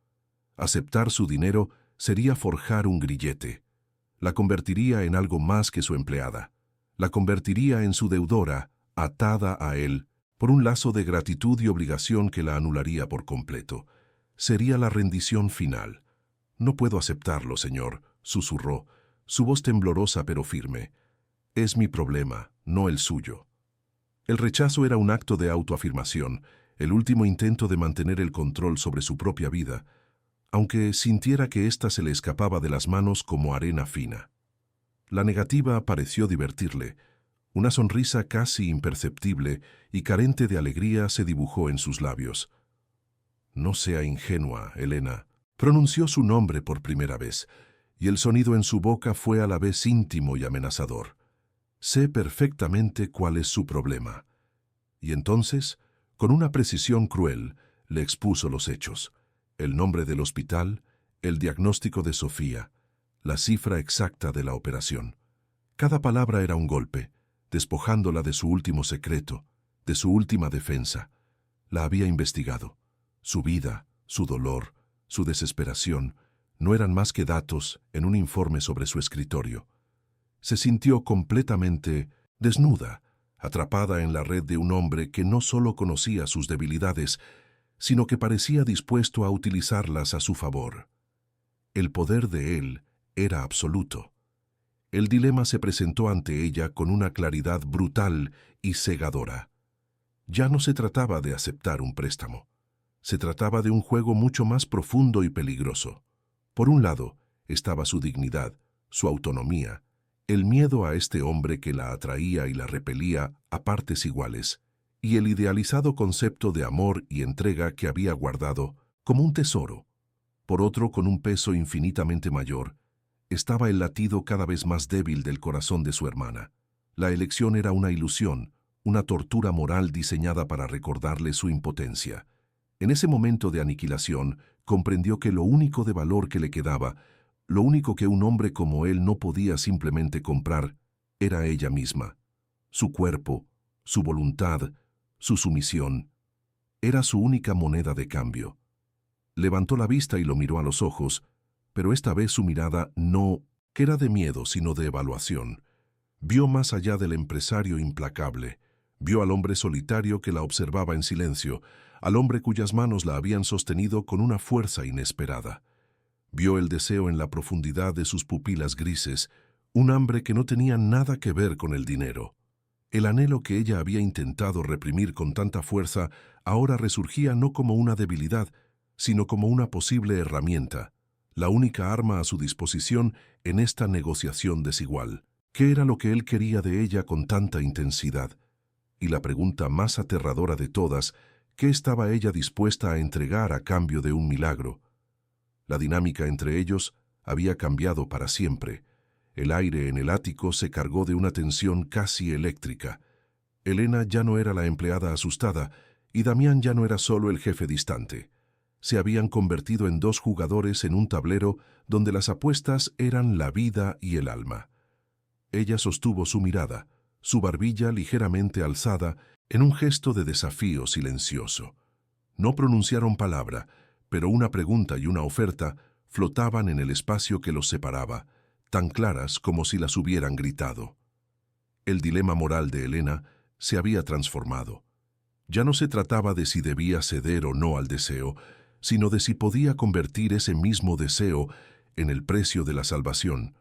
Aceptar su dinero sería forjar un grillete. La convertiría en algo más que su empleada. La convertiría en su deudora, atada a él, por un lazo de gratitud y obligación que la anularía por completo. Sería la rendición final. «No puedo aceptarlo, señor», susurró, su voz temblorosa pero firme. «Es mi problema, no el suyo». El rechazo era un acto de autoafirmación, el último intento de mantener el control sobre su propia vida, aunque sintiera que ésta se le escapaba de las manos como arena fina. La negativa pareció divertirle. Una sonrisa casi imperceptible y carente de alegría se dibujó en sus labios. «No sea ingenua, Elena», pronunció su nombre por primera vez, y el sonido en su boca fue a la vez íntimo y amenazador. «Sé perfectamente cuál es su problema». Y entonces, con una precisión cruel, le expuso los hechos: el nombre del hospital, el diagnóstico de Sofía, la cifra exacta de la operación. Cada palabra era un golpe, despojándola de su último secreto, de su última defensa. La había investigado. Su vida, su dolor, su desesperación, no eran más que datos en un informe sobre su escritorio. Se sintió completamente desnuda, atrapada en la red de un hombre que no solo conocía sus debilidades, sino que parecía dispuesto a utilizarlas a su favor. El poder de él era absoluto. El dilema se presentó ante ella con una claridad brutal y cegadora. Ya no se trataba de aceptar un préstamo. Se trataba de un juego mucho más profundo y peligroso. Por un lado, estaba su dignidad, su autonomía, el miedo a este hombre que la atraía y la repelía a partes iguales, y el idealizado concepto de amor y entrega que había guardado como un tesoro. Por otro, con un peso infinitamente mayor, estaba el latido cada vez más débil del corazón de su hermana. La elección era una ilusión, una tortura moral diseñada para recordarle su impotencia. En ese momento de aniquilación, comprendió que lo único de valor que le quedaba, lo único que un hombre como él no podía simplemente comprar, era ella misma. Su cuerpo, su voluntad, su sumisión. Era su única moneda de cambio. Levantó la vista y lo miró a los ojos, pero esta vez su mirada no era de miedo, sino de evaluación. Vio más allá del empresario implacable. Vio al hombre solitario que la observaba en silencio, al hombre cuyas manos la habían sostenido con una fuerza inesperada. Vio el deseo en la profundidad de sus pupilas grises, un hambre que no tenía nada que ver con el dinero. El anhelo que ella había intentado reprimir con tanta fuerza ahora resurgía no como una debilidad, sino como una posible herramienta, la única arma a su disposición en esta negociación desigual. ¿Qué era lo que él quería de ella con tanta intensidad? Y la pregunta más aterradora de todas, ¿qué estaba ella dispuesta a entregar a cambio de un milagro? La dinámica entre ellos había cambiado para siempre. El aire en el ático se cargó de una tensión casi eléctrica. Elena ya no era la empleada asustada y Damián ya no era solo el jefe distante. Se habían convertido en dos jugadores en un tablero donde las apuestas eran la vida y el alma. Ella sostuvo su mirada, su barbilla ligeramente alzada, en un gesto de desafío silencioso. No pronunciaron palabra, pero una pregunta y una oferta flotaban en el espacio que los separaba, tan claras como si las hubieran gritado. El dilema moral de Elena se había transformado. Ya no se trataba de si debía ceder o no al deseo, sino de si podía convertir ese mismo deseo en el precio de la salvación.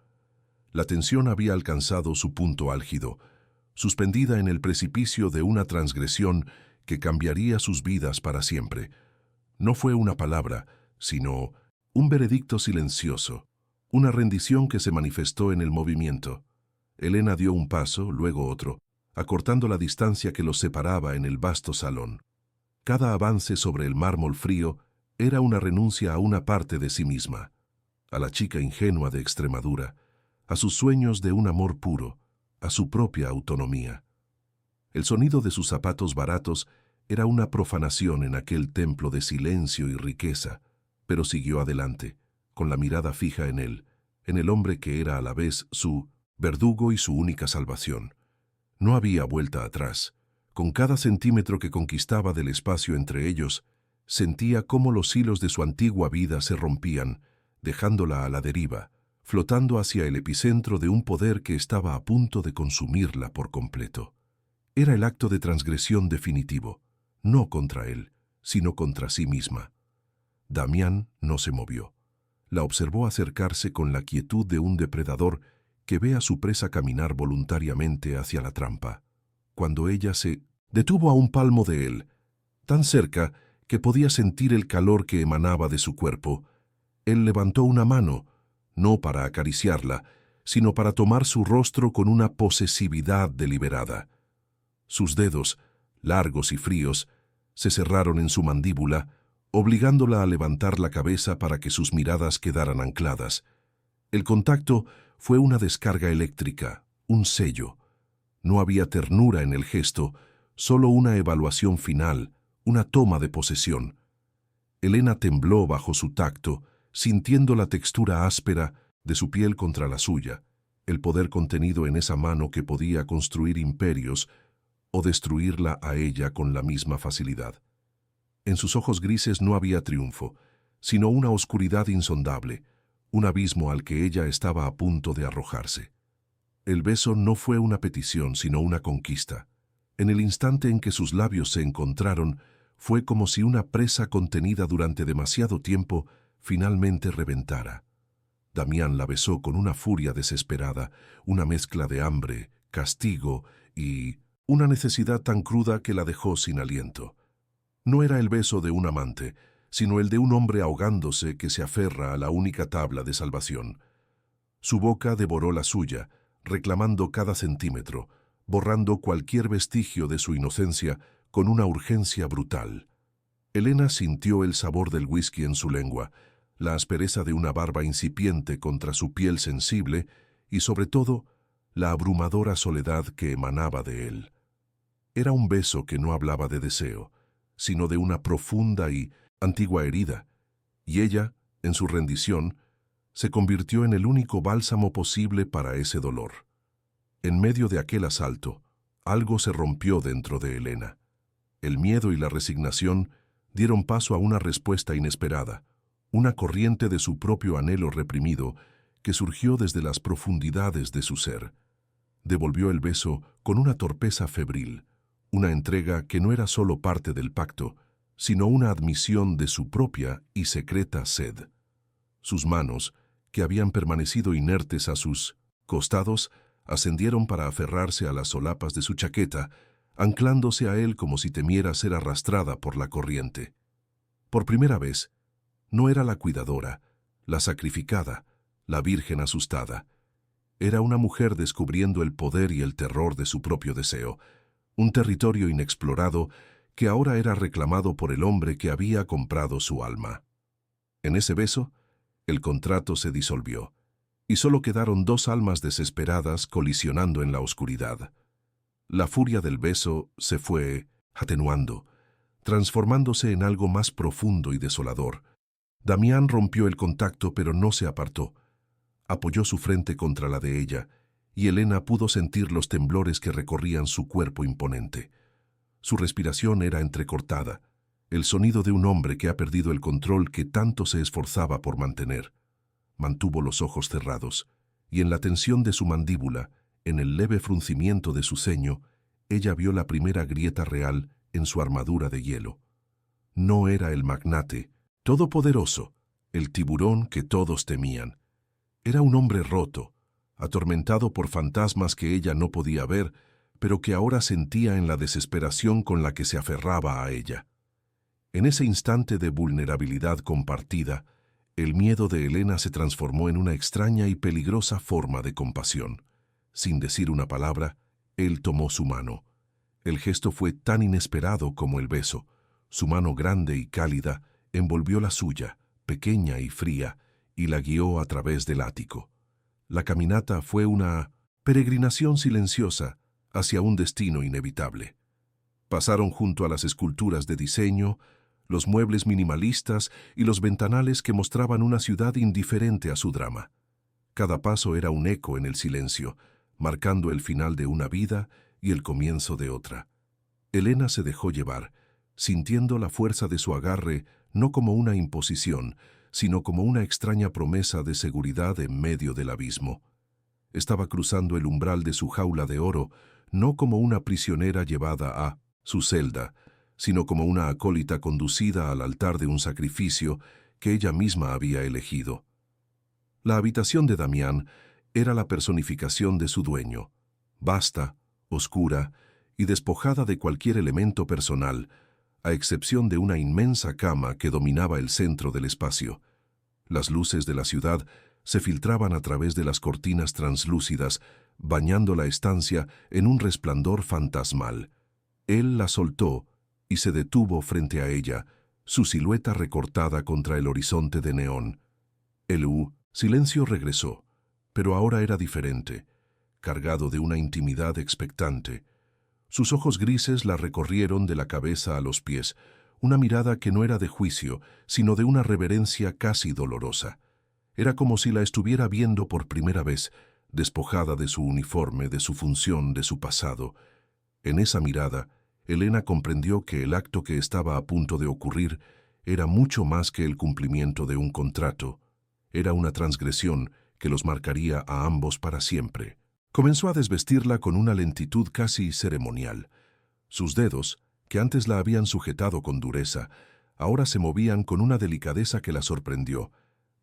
La tensión había alcanzado su punto álgido, suspendida en el precipicio de una transgresión que cambiaría sus vidas para siempre. No fue una palabra, sino un veredicto silencioso, una rendición que se manifestó en el movimiento. Elena dio un paso, luego otro, acortando la distancia que los separaba en el vasto salón. Cada avance sobre el mármol frío era una renuncia a una parte de sí misma, a la chica ingenua de Extremadura, a sus sueños de un amor puro, a su propia autonomía. El sonido de sus zapatos baratos era una profanación en aquel templo de silencio y riqueza, pero siguió adelante, con la mirada fija en él, en el hombre que era a la vez su verdugo y su única salvación. No había vuelta atrás. Con cada centímetro que conquistaba del espacio entre ellos, sentía cómo los hilos de su antigua vida se rompían, dejándola a la deriva, flotando hacia el epicentro de un poder que estaba a punto de consumirla por completo. Era el acto de transgresión definitivo, no contra él, sino contra sí misma. Damián no se movió. La observó acercarse con la quietud de un depredador que ve a su presa caminar voluntariamente hacia la trampa. Cuando ella se detuvo a un palmo de él, tan cerca que podía sentir el calor que emanaba de su cuerpo, Él levantó una mano, no para acariciarla, sino para tomar su rostro con una posesividad deliberada. Sus dedos, largos y fríos, se cerraron en su mandíbula, obligándola a levantar la cabeza para que sus miradas quedaran ancladas. El contacto fue una descarga eléctrica, un sello. No había ternura en el gesto, solo una evaluación final, una toma de posesión. Elena tembló bajo su tacto, sintiendo la textura áspera de su piel contra la suya, el poder contenido en esa mano que podía construir imperios o destruirla a ella con la misma facilidad. En sus ojos grises no había triunfo, sino una oscuridad insondable, un abismo al que ella estaba a punto de arrojarse. El beso no fue una petición, sino una conquista. En el instante en que sus labios se encontraron, fue como si una presa contenida durante demasiado tiempo finalmente reventara. Damián la besó con una furia desesperada, una mezcla de hambre, castigo y una necesidad tan cruda que la dejó sin aliento. No era el beso de un amante, sino el de un hombre ahogándose que se aferra a la única tabla de salvación. Su boca devoró la suya, reclamando cada centímetro, borrando cualquier vestigio de su inocencia con una urgencia brutal. Elena sintió el sabor del whisky en su lengua, la aspereza de una barba incipiente contra su piel sensible y, sobre todo, la abrumadora soledad que emanaba de él. Era un beso que no hablaba de deseo, sino de una profunda y antigua herida, y ella, en su rendición, se convirtió en el único bálsamo posible para ese dolor. En medio de aquel asalto, algo se rompió dentro de Elena. El miedo y la resignación dieron paso a una respuesta inesperada, una corriente de su propio anhelo reprimido que surgió desde las profundidades de su ser. Devolvió el beso con una torpeza febril, una entrega que no era solo parte del pacto, sino una admisión de su propia y secreta sed. Sus manos, que habían permanecido inertes a sus costados, ascendieron para aferrarse a las solapas de su chaqueta, anclándose a él como si temiera ser arrastrada por la corriente. Por primera vez, no era la cuidadora, la sacrificada, la virgen asustada. Era una mujer descubriendo el poder y el terror de su propio deseo, un territorio inexplorado que ahora era reclamado por el hombre que había comprado su alma. En ese beso, el contrato se disolvió, y solo quedaron dos almas desesperadas colisionando en la oscuridad. La furia del beso se fue atenuando, transformándose en algo más profundo y desolador. Damián rompió el contacto, pero no se apartó. Apoyó su frente contra la de ella, y Elena pudo sentir los temblores que recorrían su cuerpo imponente. Su respiración era entrecortada, el sonido de un hombre que ha perdido el control que tanto se esforzaba por mantener. Mantuvo los ojos cerrados, y en la tensión de su mandíbula, en el leve fruncimiento de su ceño, ella vio la primera grieta real en su armadura de hielo. No era el magnate, todopoderoso, el tiburón que todos temían. Era un hombre roto, atormentado por fantasmas que ella no podía ver, pero que ahora sentía en la desesperación con la que se aferraba a ella. En ese instante de vulnerabilidad compartida, el miedo de Elena se transformó en una extraña y peligrosa forma de compasión. Sin decir una palabra, él tomó su mano. El gesto fue tan inesperado como el beso. Su mano grande y cálida envolvió la suya, pequeña y fría, y la guió a través del ático. La caminata fue una peregrinación silenciosa hacia un destino inevitable. Pasaron junto a las esculturas de diseño, los muebles minimalistas y los ventanales que mostraban una ciudad indiferente a su drama. Cada paso era un eco en el silencio, marcando el final de una vida y el comienzo de otra. Elena se dejó llevar, sintiendo la fuerza de su agarre no como una imposición, sino como una extraña promesa de seguridad en medio del abismo. Estaba cruzando el umbral de su jaula de oro, no como una prisionera llevada a su celda, sino como una acólita conducida al altar de un sacrificio que ella misma había elegido. La habitación de Damián era la personificación de su dueño, vasta, oscura y despojada de cualquier elemento personal, a excepción de una inmensa cama que dominaba el centro del espacio. Las luces de la ciudad se filtraban a través de las cortinas translúcidas, bañando la estancia en un resplandor fantasmal. Él la soltó y se detuvo frente a ella, su silueta recortada contra el horizonte de neón. Silencio regresó, pero ahora era diferente, cargado de una intimidad expectante. Sus ojos grises la recorrieron de la cabeza a los pies, una mirada que no era de juicio, sino de una reverencia casi dolorosa. Era como si la estuviera viendo por primera vez, despojada de su uniforme, de su función, de su pasado. En esa mirada, Elena comprendió que el acto que estaba a punto de ocurrir era mucho más que el cumplimiento de un contrato. Era una transgresión que los marcaría a ambos para siempre. Comenzó a desvestirla con una lentitud casi ceremonial. Sus dedos, que antes la habían sujetado con dureza, ahora se movían con una delicadeza que la sorprendió,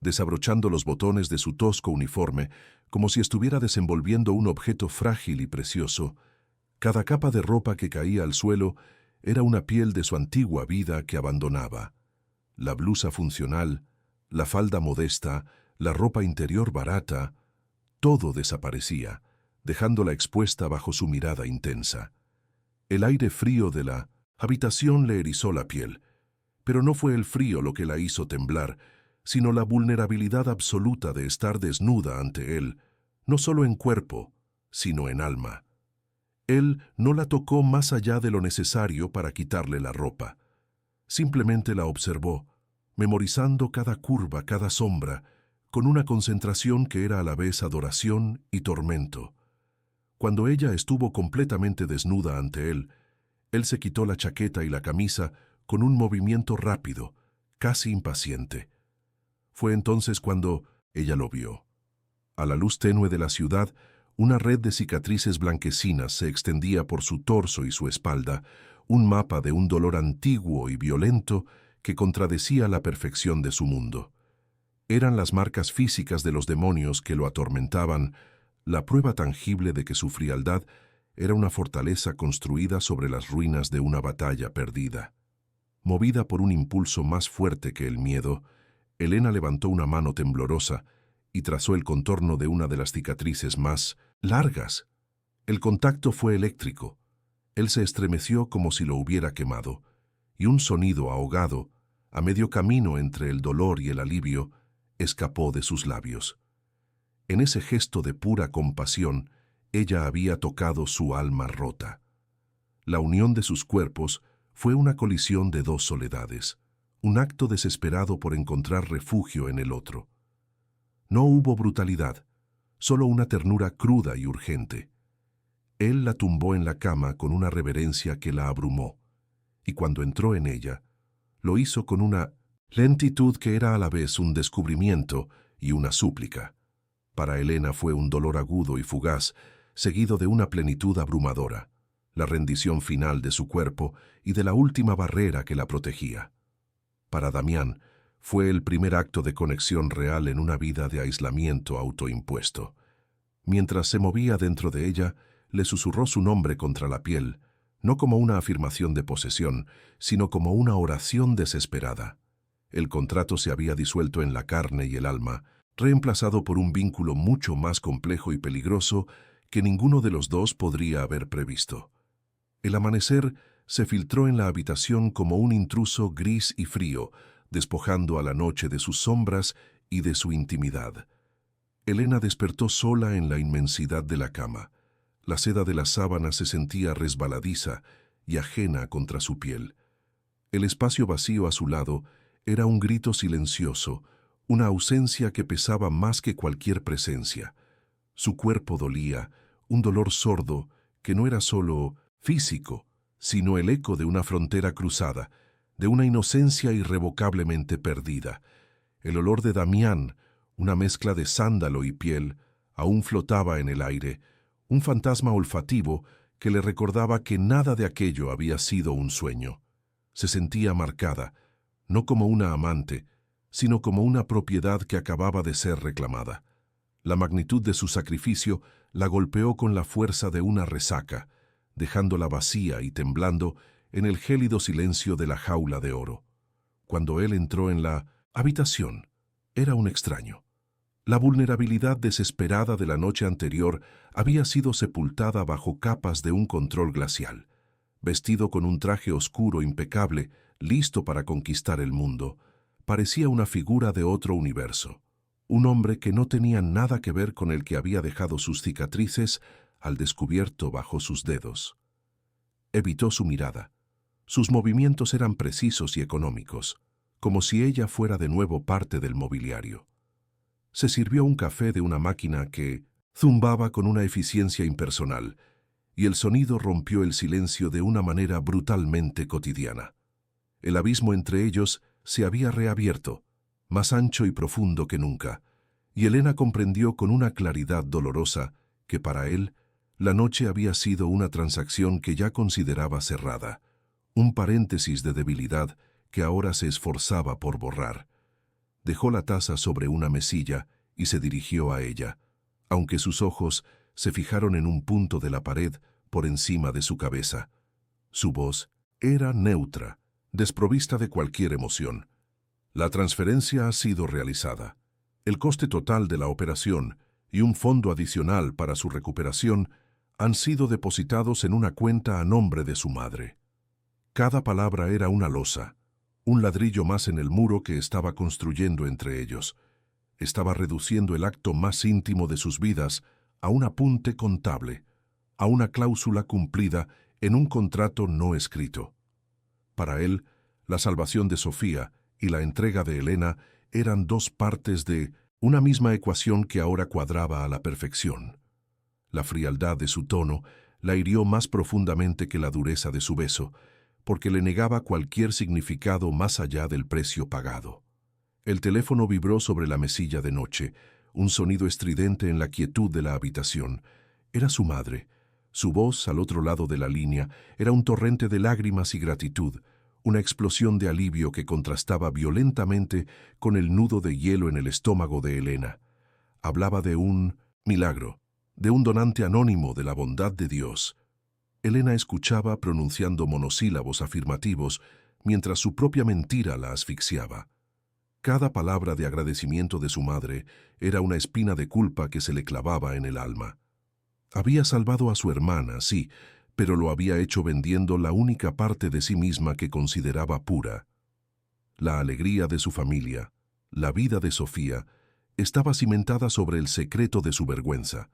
desabrochando los botones de su tosco uniforme, como si estuviera desenvolviendo un objeto frágil y precioso. Cada capa de ropa que caía al suelo era una piel de su antigua vida que abandonaba. La blusa funcional, la falda modesta, la ropa interior barata, todo desaparecía, dejándola expuesta bajo su mirada intensa. El aire frío de la habitación le erizó la piel, pero no fue el frío lo que la hizo temblar, sino la vulnerabilidad absoluta de estar desnuda ante él, no solo en cuerpo, sino en alma. Él no la tocó más allá de lo necesario para quitarle la ropa. Simplemente la observó, memorizando cada curva, cada sombra, con una concentración que era a la vez adoración y tormento. Cuando ella estuvo completamente desnuda ante él se quitó la chaqueta y la camisa con un movimiento rápido, casi impaciente. Fue entonces cuando ella lo vio. A la luz tenue de la ciudad, una red de cicatrices blanquecinas se extendía por su torso y su espalda, un mapa de un dolor antiguo y violento que contradecía la perfección de su mundo. Eran las marcas físicas de los demonios que lo atormentaban, la prueba tangible de que su frialdad era una fortaleza construida sobre las ruinas de una batalla perdida. Movida por un impulso más fuerte que el miedo, Elena levantó una mano temblorosa y trazó el contorno de una de las cicatrices más largas. El contacto fue eléctrico. Él se estremeció como si lo hubiera quemado, y un sonido ahogado, a medio camino entre el dolor y el alivio, escapó de sus labios. En ese gesto de pura compasión, ella había tocado su alma rota. La unión de sus cuerpos fue una colisión de dos soledades, un acto desesperado por encontrar refugio en el otro. No hubo brutalidad, solo una ternura cruda y urgente. Él la tumbó en la cama con una reverencia que la abrumó, y cuando entró en ella, lo hizo con una lentitud que era a la vez un descubrimiento y una súplica. Para Elena fue un dolor agudo y fugaz, seguido de una plenitud abrumadora, la rendición final de su cuerpo y de la última barrera que la protegía. Para Damián, fue el primer acto de conexión real en una vida de aislamiento autoimpuesto. Mientras se movía dentro de ella, le susurró su nombre contra la piel, no como una afirmación de posesión, sino como una oración desesperada. El contrato se había disuelto en la carne y el alma, reemplazado por un vínculo mucho más complejo y peligroso que ninguno de los dos podría haber previsto. El amanecer se filtró en la habitación como un intruso gris y frío, despojando a la noche de sus sombras y de su intimidad. Elena despertó sola en la inmensidad de la cama. La seda de las sábanas se sentía resbaladiza y ajena contra su piel. El espacio vacío a su lado era un grito silencioso, una ausencia que pesaba más que cualquier presencia. Su cuerpo dolía, un dolor sordo que no era solo físico, sino el eco de una frontera cruzada, de una inocencia irrevocablemente perdida. El olor de Damián, una mezcla de sándalo y piel, aún flotaba en el aire, un fantasma olfativo que le recordaba que nada de aquello había sido un sueño. Se sentía marcada, no como una amante, sino como una propiedad que acababa de ser reclamada. La magnitud de su sacrificio la golpeó con la fuerza de una resaca, dejándola vacía y temblando en el gélido silencio de la jaula de oro. Cuando él entró en la habitación, era un extraño. La vulnerabilidad desesperada de la noche anterior había sido sepultada bajo capas de un control glacial. Vestido con un traje oscuro impecable, listo para conquistar el mundo, parecía una figura de otro universo. Un hombre que no tenía nada que ver con el que había dejado sus cicatrices al descubierto bajo sus dedos. Evitó su mirada. Sus movimientos eran precisos y económicos, como si ella fuera de nuevo parte del mobiliario. Se sirvió un café de una máquina que zumbaba con una eficiencia impersonal, y el sonido rompió el silencio de una manera brutalmente cotidiana. El abismo entre ellos se había reabierto, más ancho y profundo que nunca, y Elena comprendió con una claridad dolorosa que para él la noche había sido una transacción que ya consideraba cerrada, un paréntesis de debilidad que ahora se esforzaba por borrar. Dejó la taza sobre una mesilla y se dirigió a ella, aunque sus ojos se fijaron en un punto de la pared por encima de su cabeza. Su voz era neutra, desprovista de cualquier emoción. La transferencia ha sido realizada. El coste total de la operación y un fondo adicional para su recuperación han sido depositados en una cuenta a nombre de su madre. Cada palabra era una losa, un ladrillo más en el muro que estaba construyendo entre ellos. Estaba reduciendo el acto más íntimo de sus vidas a un apunte contable, a una cláusula cumplida en un contrato no escrito. Para él, la salvación de Sofía y la entrega de Elena eran dos partes de una misma ecuación que ahora cuadraba a la perfección. La frialdad de su tono la hirió más profundamente que la dureza de su beso, porque le negaba cualquier significado más allá del precio pagado. El teléfono vibró sobre la mesilla de noche, un sonido estridente en la quietud de la habitación. Era su madre. Su voz, al otro lado de la línea, era un torrente de lágrimas y gratitud, una explosión de alivio que contrastaba violentamente con el nudo de hielo en el estómago de Elena. Hablaba de un milagro, de un donante anónimo de la bondad de Dios. Elena escuchaba pronunciando monosílabos afirmativos mientras su propia mentira la asfixiaba. Cada palabra de agradecimiento de su madre era una espina de culpa que se le clavaba en el alma. Había salvado a su hermana, sí, pero lo había hecho vendiendo la única parte de sí misma que consideraba pura. La alegría de su familia, la vida de Sofía, estaba cimentada sobre el secreto de su vergüenza,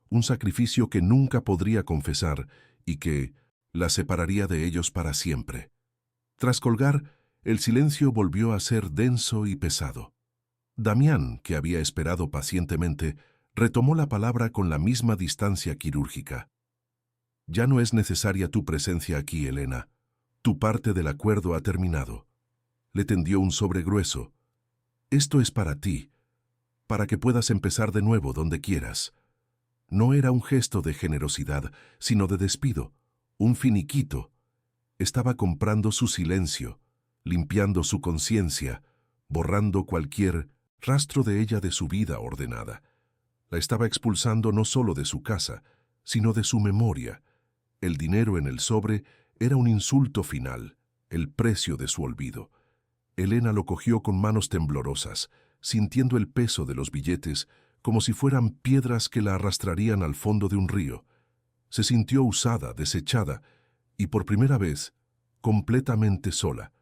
un sacrificio que nunca podría confesar y que la separaría de ellos para siempre. Tras colgar, el silencio volvió a ser denso y pesado. Damián, que había esperado pacientemente, retomó la palabra con la misma distancia quirúrgica. «Ya no es necesaria tu presencia aquí, Elena. Tu parte del acuerdo ha terminado». Le tendió un sobre grueso. «Esto es para ti, para que puedas empezar de nuevo donde quieras». No era un gesto de generosidad, sino de despido, un finiquito. Estaba comprando su silencio, limpiando su conciencia, borrando cualquier rastro de ella de su vida ordenada. La estaba expulsando no solo de su casa, sino de su memoria. El dinero en el sobre era un insulto final, el precio de su olvido. Elena lo cogió con manos temblorosas, sintiendo el peso de los billetes como si fueran piedras que la arrastrarían al fondo de un río. Se sintió usada, desechada, y por primera vez, completamente sola.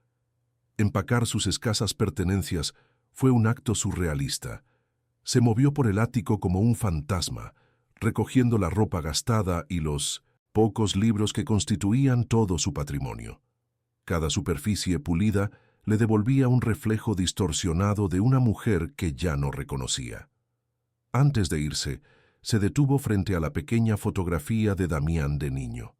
Empacar sus escasas pertenencias fue un acto surrealista. Se movió por el ático como un fantasma, recogiendo la ropa gastada y los pocos libros que constituían todo su patrimonio. Cada superficie pulida le devolvía un reflejo distorsionado de una mujer que ya no reconocía. Antes de irse, se detuvo frente a la pequeña fotografía de Damián de niño.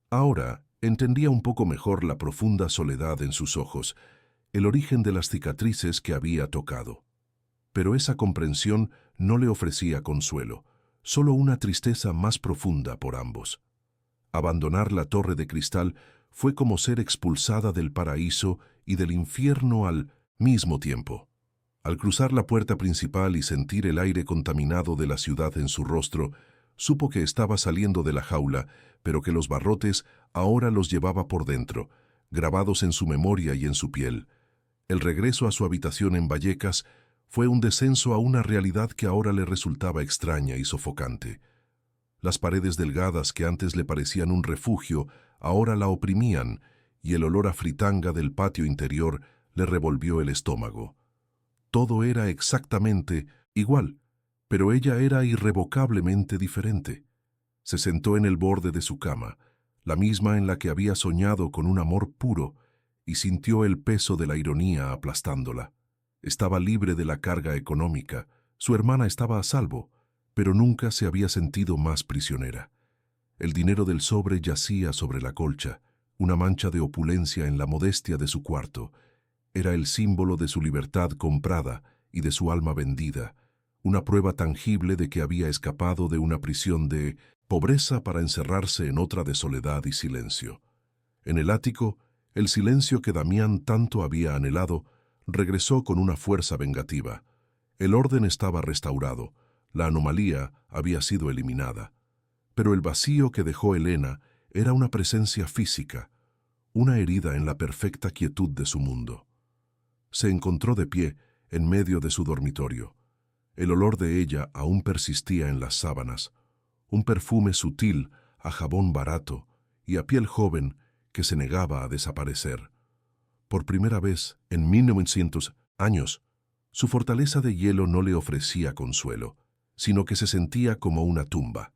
Ahora entendía un poco mejor la profunda soledad en sus ojos, el origen de las cicatrices que había tocado. Pero esa comprensión no le ofrecía consuelo, solo una tristeza más profunda por ambos. Abandonar la torre de cristal fue como ser expulsada del paraíso y del infierno al mismo tiempo. Al cruzar la puerta principal y sentir el aire contaminado de la ciudad en su rostro, supo que estaba saliendo de la jaula, pero que los barrotes ahora los llevaba por dentro, grabados en su memoria y en su piel. El regreso a su habitación en Vallecas Fue un descenso a una realidad que ahora le resultaba extraña y sofocante. Las paredes delgadas que antes le parecían un refugio, ahora la oprimían, y el olor a fritanga del patio interior le revolvió el estómago. Todo era exactamente igual, pero ella era irrevocablemente diferente. Se sentó en el borde de su cama, la misma en la que había soñado con un amor puro, y sintió el peso de la ironía aplastándola. Estaba libre de la carga económica, su hermana estaba a salvo, pero nunca se había sentido más prisionera. El dinero del sobre yacía sobre la colcha, una mancha de opulencia en la modestia de su cuarto. Era el símbolo de su libertad comprada y de su alma vendida, una prueba tangible de que había escapado de una prisión de pobreza para encerrarse en otra de soledad y silencio. En el ático, el silencio que Damián tanto había anhelado regresó con una fuerza vengativa. El orden estaba restaurado, la anomalía había sido eliminada. Pero el vacío que dejó Elena era una presencia física, una herida en la perfecta quietud de su mundo. Se encontró de pie en medio de su dormitorio. El olor de ella aún persistía en las sábanas, un perfume sutil a jabón barato y a piel joven que se negaba a desaparecer. Por primera vez en 1900 años, su fortaleza de hielo no le ofrecía consuelo, sino que se sentía como una tumba.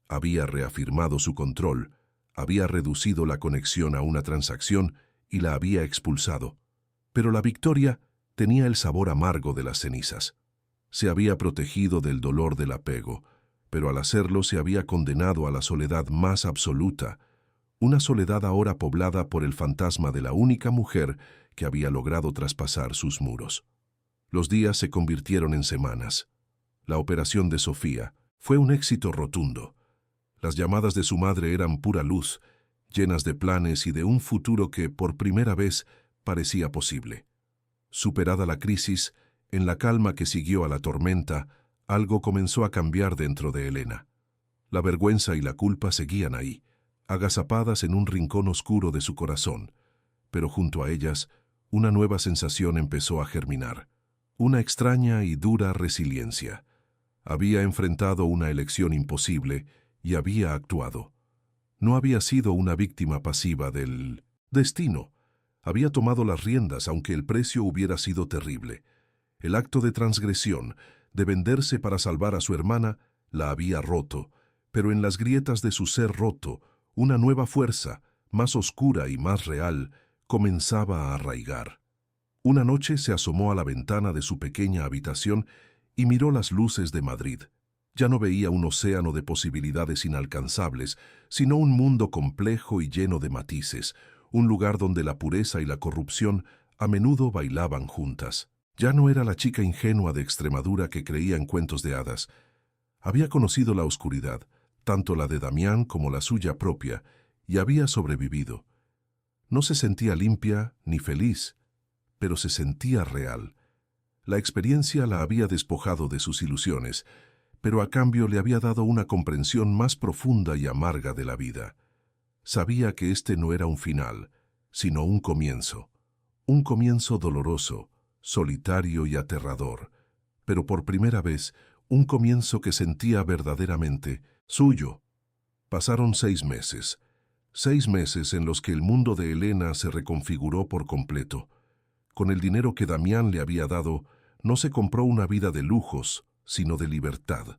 Había reafirmado su control, había reducido la conexión a una transacción y la había expulsado. Pero la victoria tenía el sabor amargo de las cenizas. Se había protegido del dolor del apego, pero al hacerlo se había condenado a la soledad más absoluta, una soledad ahora poblada por el fantasma de la única mujer que había logrado traspasar sus muros. Los días se convirtieron en semanas. La operación de Sofía fue un éxito rotundo. Las llamadas de su madre eran pura luz, llenas de planes y de un futuro que, por primera vez, parecía posible. Superada la crisis, en la calma que siguió a la tormenta, algo comenzó a cambiar dentro de Elena. La vergüenza y la culpa seguían ahí, agazapadas en un rincón oscuro de su corazón, pero junto a ellas, una nueva sensación empezó a germinar, una extraña y dura resiliencia. Había enfrentado una elección imposible y había actuado. No había sido una víctima pasiva del destino. Había tomado las riendas aunque el precio hubiera sido terrible. El acto de transgresión, de venderse para salvar a su hermana, la había roto, pero en las grietas de su ser roto, una nueva fuerza, más oscura y más real, comenzaba a arraigar. Una noche se asomó a la ventana de su pequeña habitación y miró las luces de Madrid. Ya no veía un océano de posibilidades inalcanzables, sino un mundo complejo y lleno de matices, un lugar donde la pureza y la corrupción a menudo bailaban juntas. Ya no era la chica ingenua de Extremadura que creía en cuentos de hadas. Había conocido la oscuridad, tanto la de Damián como la suya propia, y había sobrevivido. No se sentía limpia ni feliz, pero se sentía real. La experiencia la había despojado de sus ilusiones, pero a cambio le había dado una comprensión más profunda y amarga de la vida. Sabía que este no era un final, sino un comienzo doloroso, solitario y aterrador, pero por primera vez un comienzo que sentía verdaderamente suyo. Pasaron 6 meses, 6 meses en los que el mundo de Elena se reconfiguró por completo. Con el dinero que Damián le había dado, no se compró una vida de lujos, sino de libertad.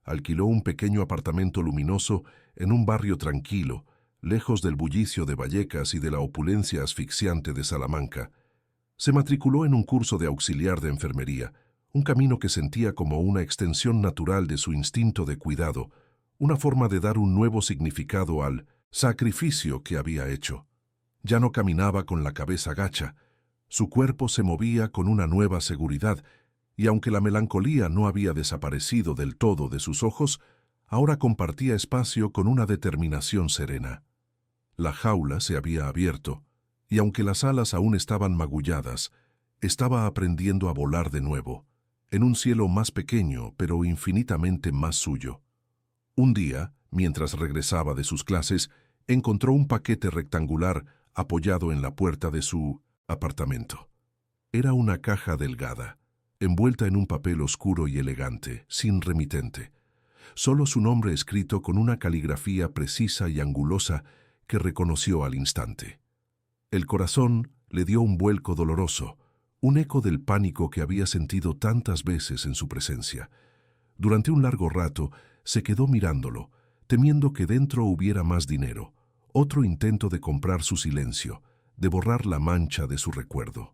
Alquiló un pequeño apartamento luminoso en un barrio tranquilo, lejos del bullicio de Vallecas y de la opulencia asfixiante de Salamanca. Se matriculó en un curso de auxiliar de enfermería, un camino que sentía como una extensión natural de su instinto de cuidado, una forma de dar un nuevo significado al sacrificio que había hecho. Ya no caminaba con la cabeza gacha, su cuerpo se movía con una nueva seguridad, y aunque la melancolía no había desaparecido del todo de sus ojos, ahora compartía espacio con una determinación serena. La jaula se había abierto, y aunque las alas aún estaban magulladas, estaba aprendiendo a volar de nuevo, en un cielo más pequeño pero infinitamente más suyo. Un día, mientras regresaba de sus clases, encontró un paquete rectangular apoyado en la puerta de su apartamento. Era una caja delgada, envuelta en un papel oscuro y elegante, sin remitente. Solo su nombre escrito con una caligrafía precisa y angulosa que reconoció al instante. El corazón le dio un vuelco doloroso, un eco del pánico que había sentido tantas veces en su presencia. Durante un largo rato se quedó mirándolo, temiendo que dentro hubiera más dinero, otro intento de comprar su silencio, de borrar la mancha de su recuerdo.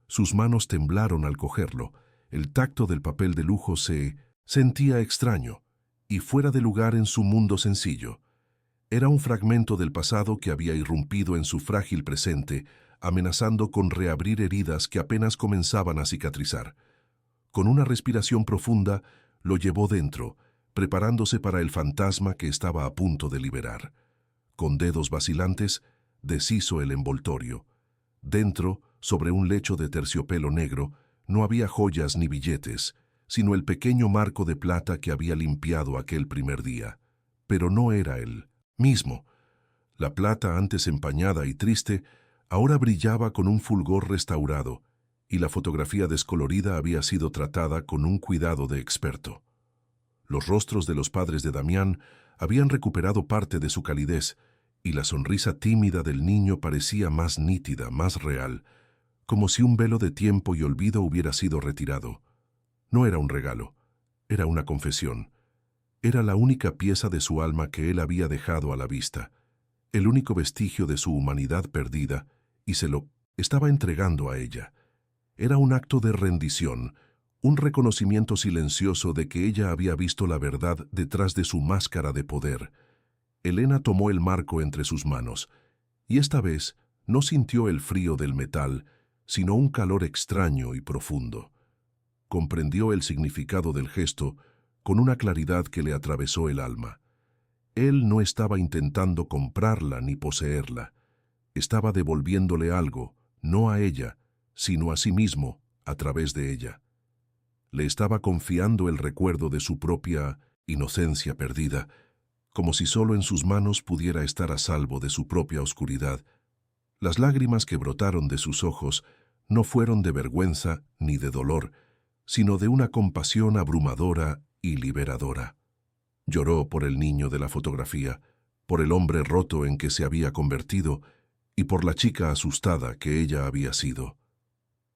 Sus manos temblaron al cogerlo, el tacto del papel de lujo se sentía extraño y fuera de lugar en su mundo sencillo. Era un fragmento del pasado que había irrumpido en su frágil presente, amenazando con reabrir heridas que apenas comenzaban a cicatrizar. Con una respiración profunda, lo llevó dentro, preparándose para el fantasma que estaba a punto de liberar. Con dedos vacilantes, deshizo el envoltorio. Dentro, sobre un lecho de terciopelo negro, no había joyas ni billetes, sino el pequeño marco de plata que había limpiado aquel primer día. Pero no era él mismo. La plata, antes empañada y triste, ahora brillaba con un fulgor restaurado, y la fotografía descolorida había sido tratada con un cuidado de experto. Los rostros de los padres de Damián habían recuperado parte de su calidez, y la sonrisa tímida del niño parecía más nítida, más real, como si un velo de tiempo y olvido hubiera sido retirado. No era un regalo, era una confesión. Era la única pieza de su alma que él había dejado a la vista, el único vestigio de su humanidad perdida, y se lo estaba entregando a ella. Era un acto de rendición, un reconocimiento silencioso de que ella había visto la verdad detrás de su máscara de poder. Elena tomó el marco entre sus manos, y esta vez no sintió el frío del metal, sino un calor extraño y profundo. Comprendió el significado del gesto con una claridad que le atravesó el alma. Él no estaba intentando comprarla ni poseerla. Estaba devolviéndole algo, no a ella, sino a sí mismo, a través de ella. Le estaba confiando el recuerdo de su propia inocencia perdida, como si solo en sus manos pudiera estar a salvo de su propia oscuridad. Las lágrimas que brotaron de sus ojos no fueron de vergüenza ni de dolor, sino de una compasión abrumadora y liberadora. Lloró por el niño de la fotografía, por el hombre roto en que se había convertido y por la chica asustada que ella había sido.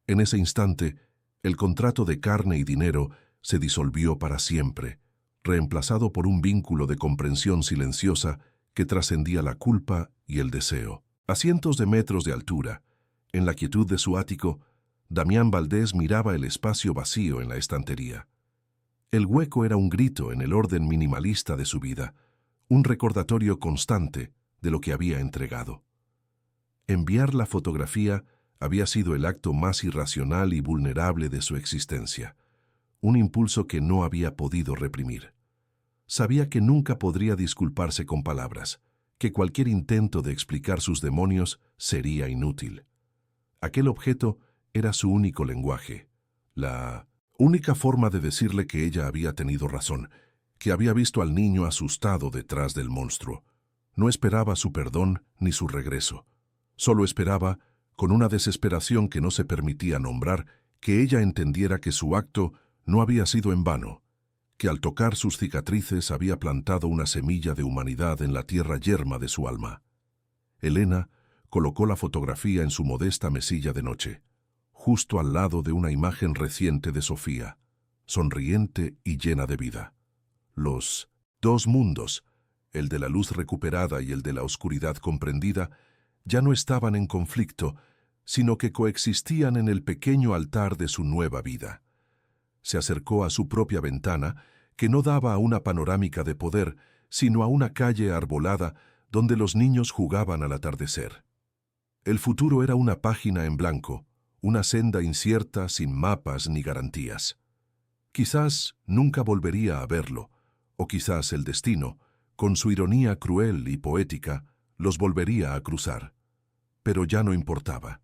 En ese instante, el contrato de carne y dinero se disolvió para siempre, reemplazado por un vínculo de comprensión silenciosa que trascendía la culpa y el deseo. A cientos de metros de altura, en la quietud de su ático, Damián Valdés miraba el espacio vacío en la estantería. El hueco era un grito en el orden minimalista de su vida, un recordatorio constante de lo que había entregado. Enviar la fotografía había sido el acto más irracional y vulnerable de su existencia, un impulso que no había podido reprimir. Sabía que nunca podría disculparse con palabras, que cualquier intento de explicar sus demonios sería inútil. Aquel objeto era su único lenguaje, la única forma de decirle que ella había tenido razón, que había visto al niño asustado detrás del monstruo. No esperaba su perdón ni su regreso. Solo esperaba, con una desesperación que no se permitía nombrar, que ella entendiera que su acto no había sido en vano, que al tocar sus cicatrices había plantado una semilla de humanidad en la tierra yerma de su alma. Elena colocó la fotografía en su modesta mesilla de noche, justo al lado de una imagen reciente de Sofía, sonriente y llena de vida. Los dos mundos, el de la luz recuperada y el de la oscuridad comprendida, ya no estaban en conflicto, sino que coexistían en el pequeño altar de su nueva vida. Se acercó a su propia ventana, que no daba a una panorámica de poder, sino a una calle arbolada donde los niños jugaban al atardecer. El futuro era una página en blanco, una senda incierta sin mapas ni garantías. Quizás nunca volvería a verlo, o quizás el destino, con su ironía cruel y poética, los volvería a cruzar. Pero ya no importaba.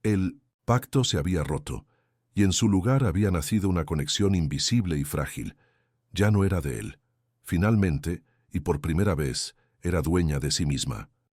El pacto se había roto, y en su lugar había nacido una conexión invisible y frágil. Ya no era de él. Finalmente, y por primera vez, era dueña de sí misma.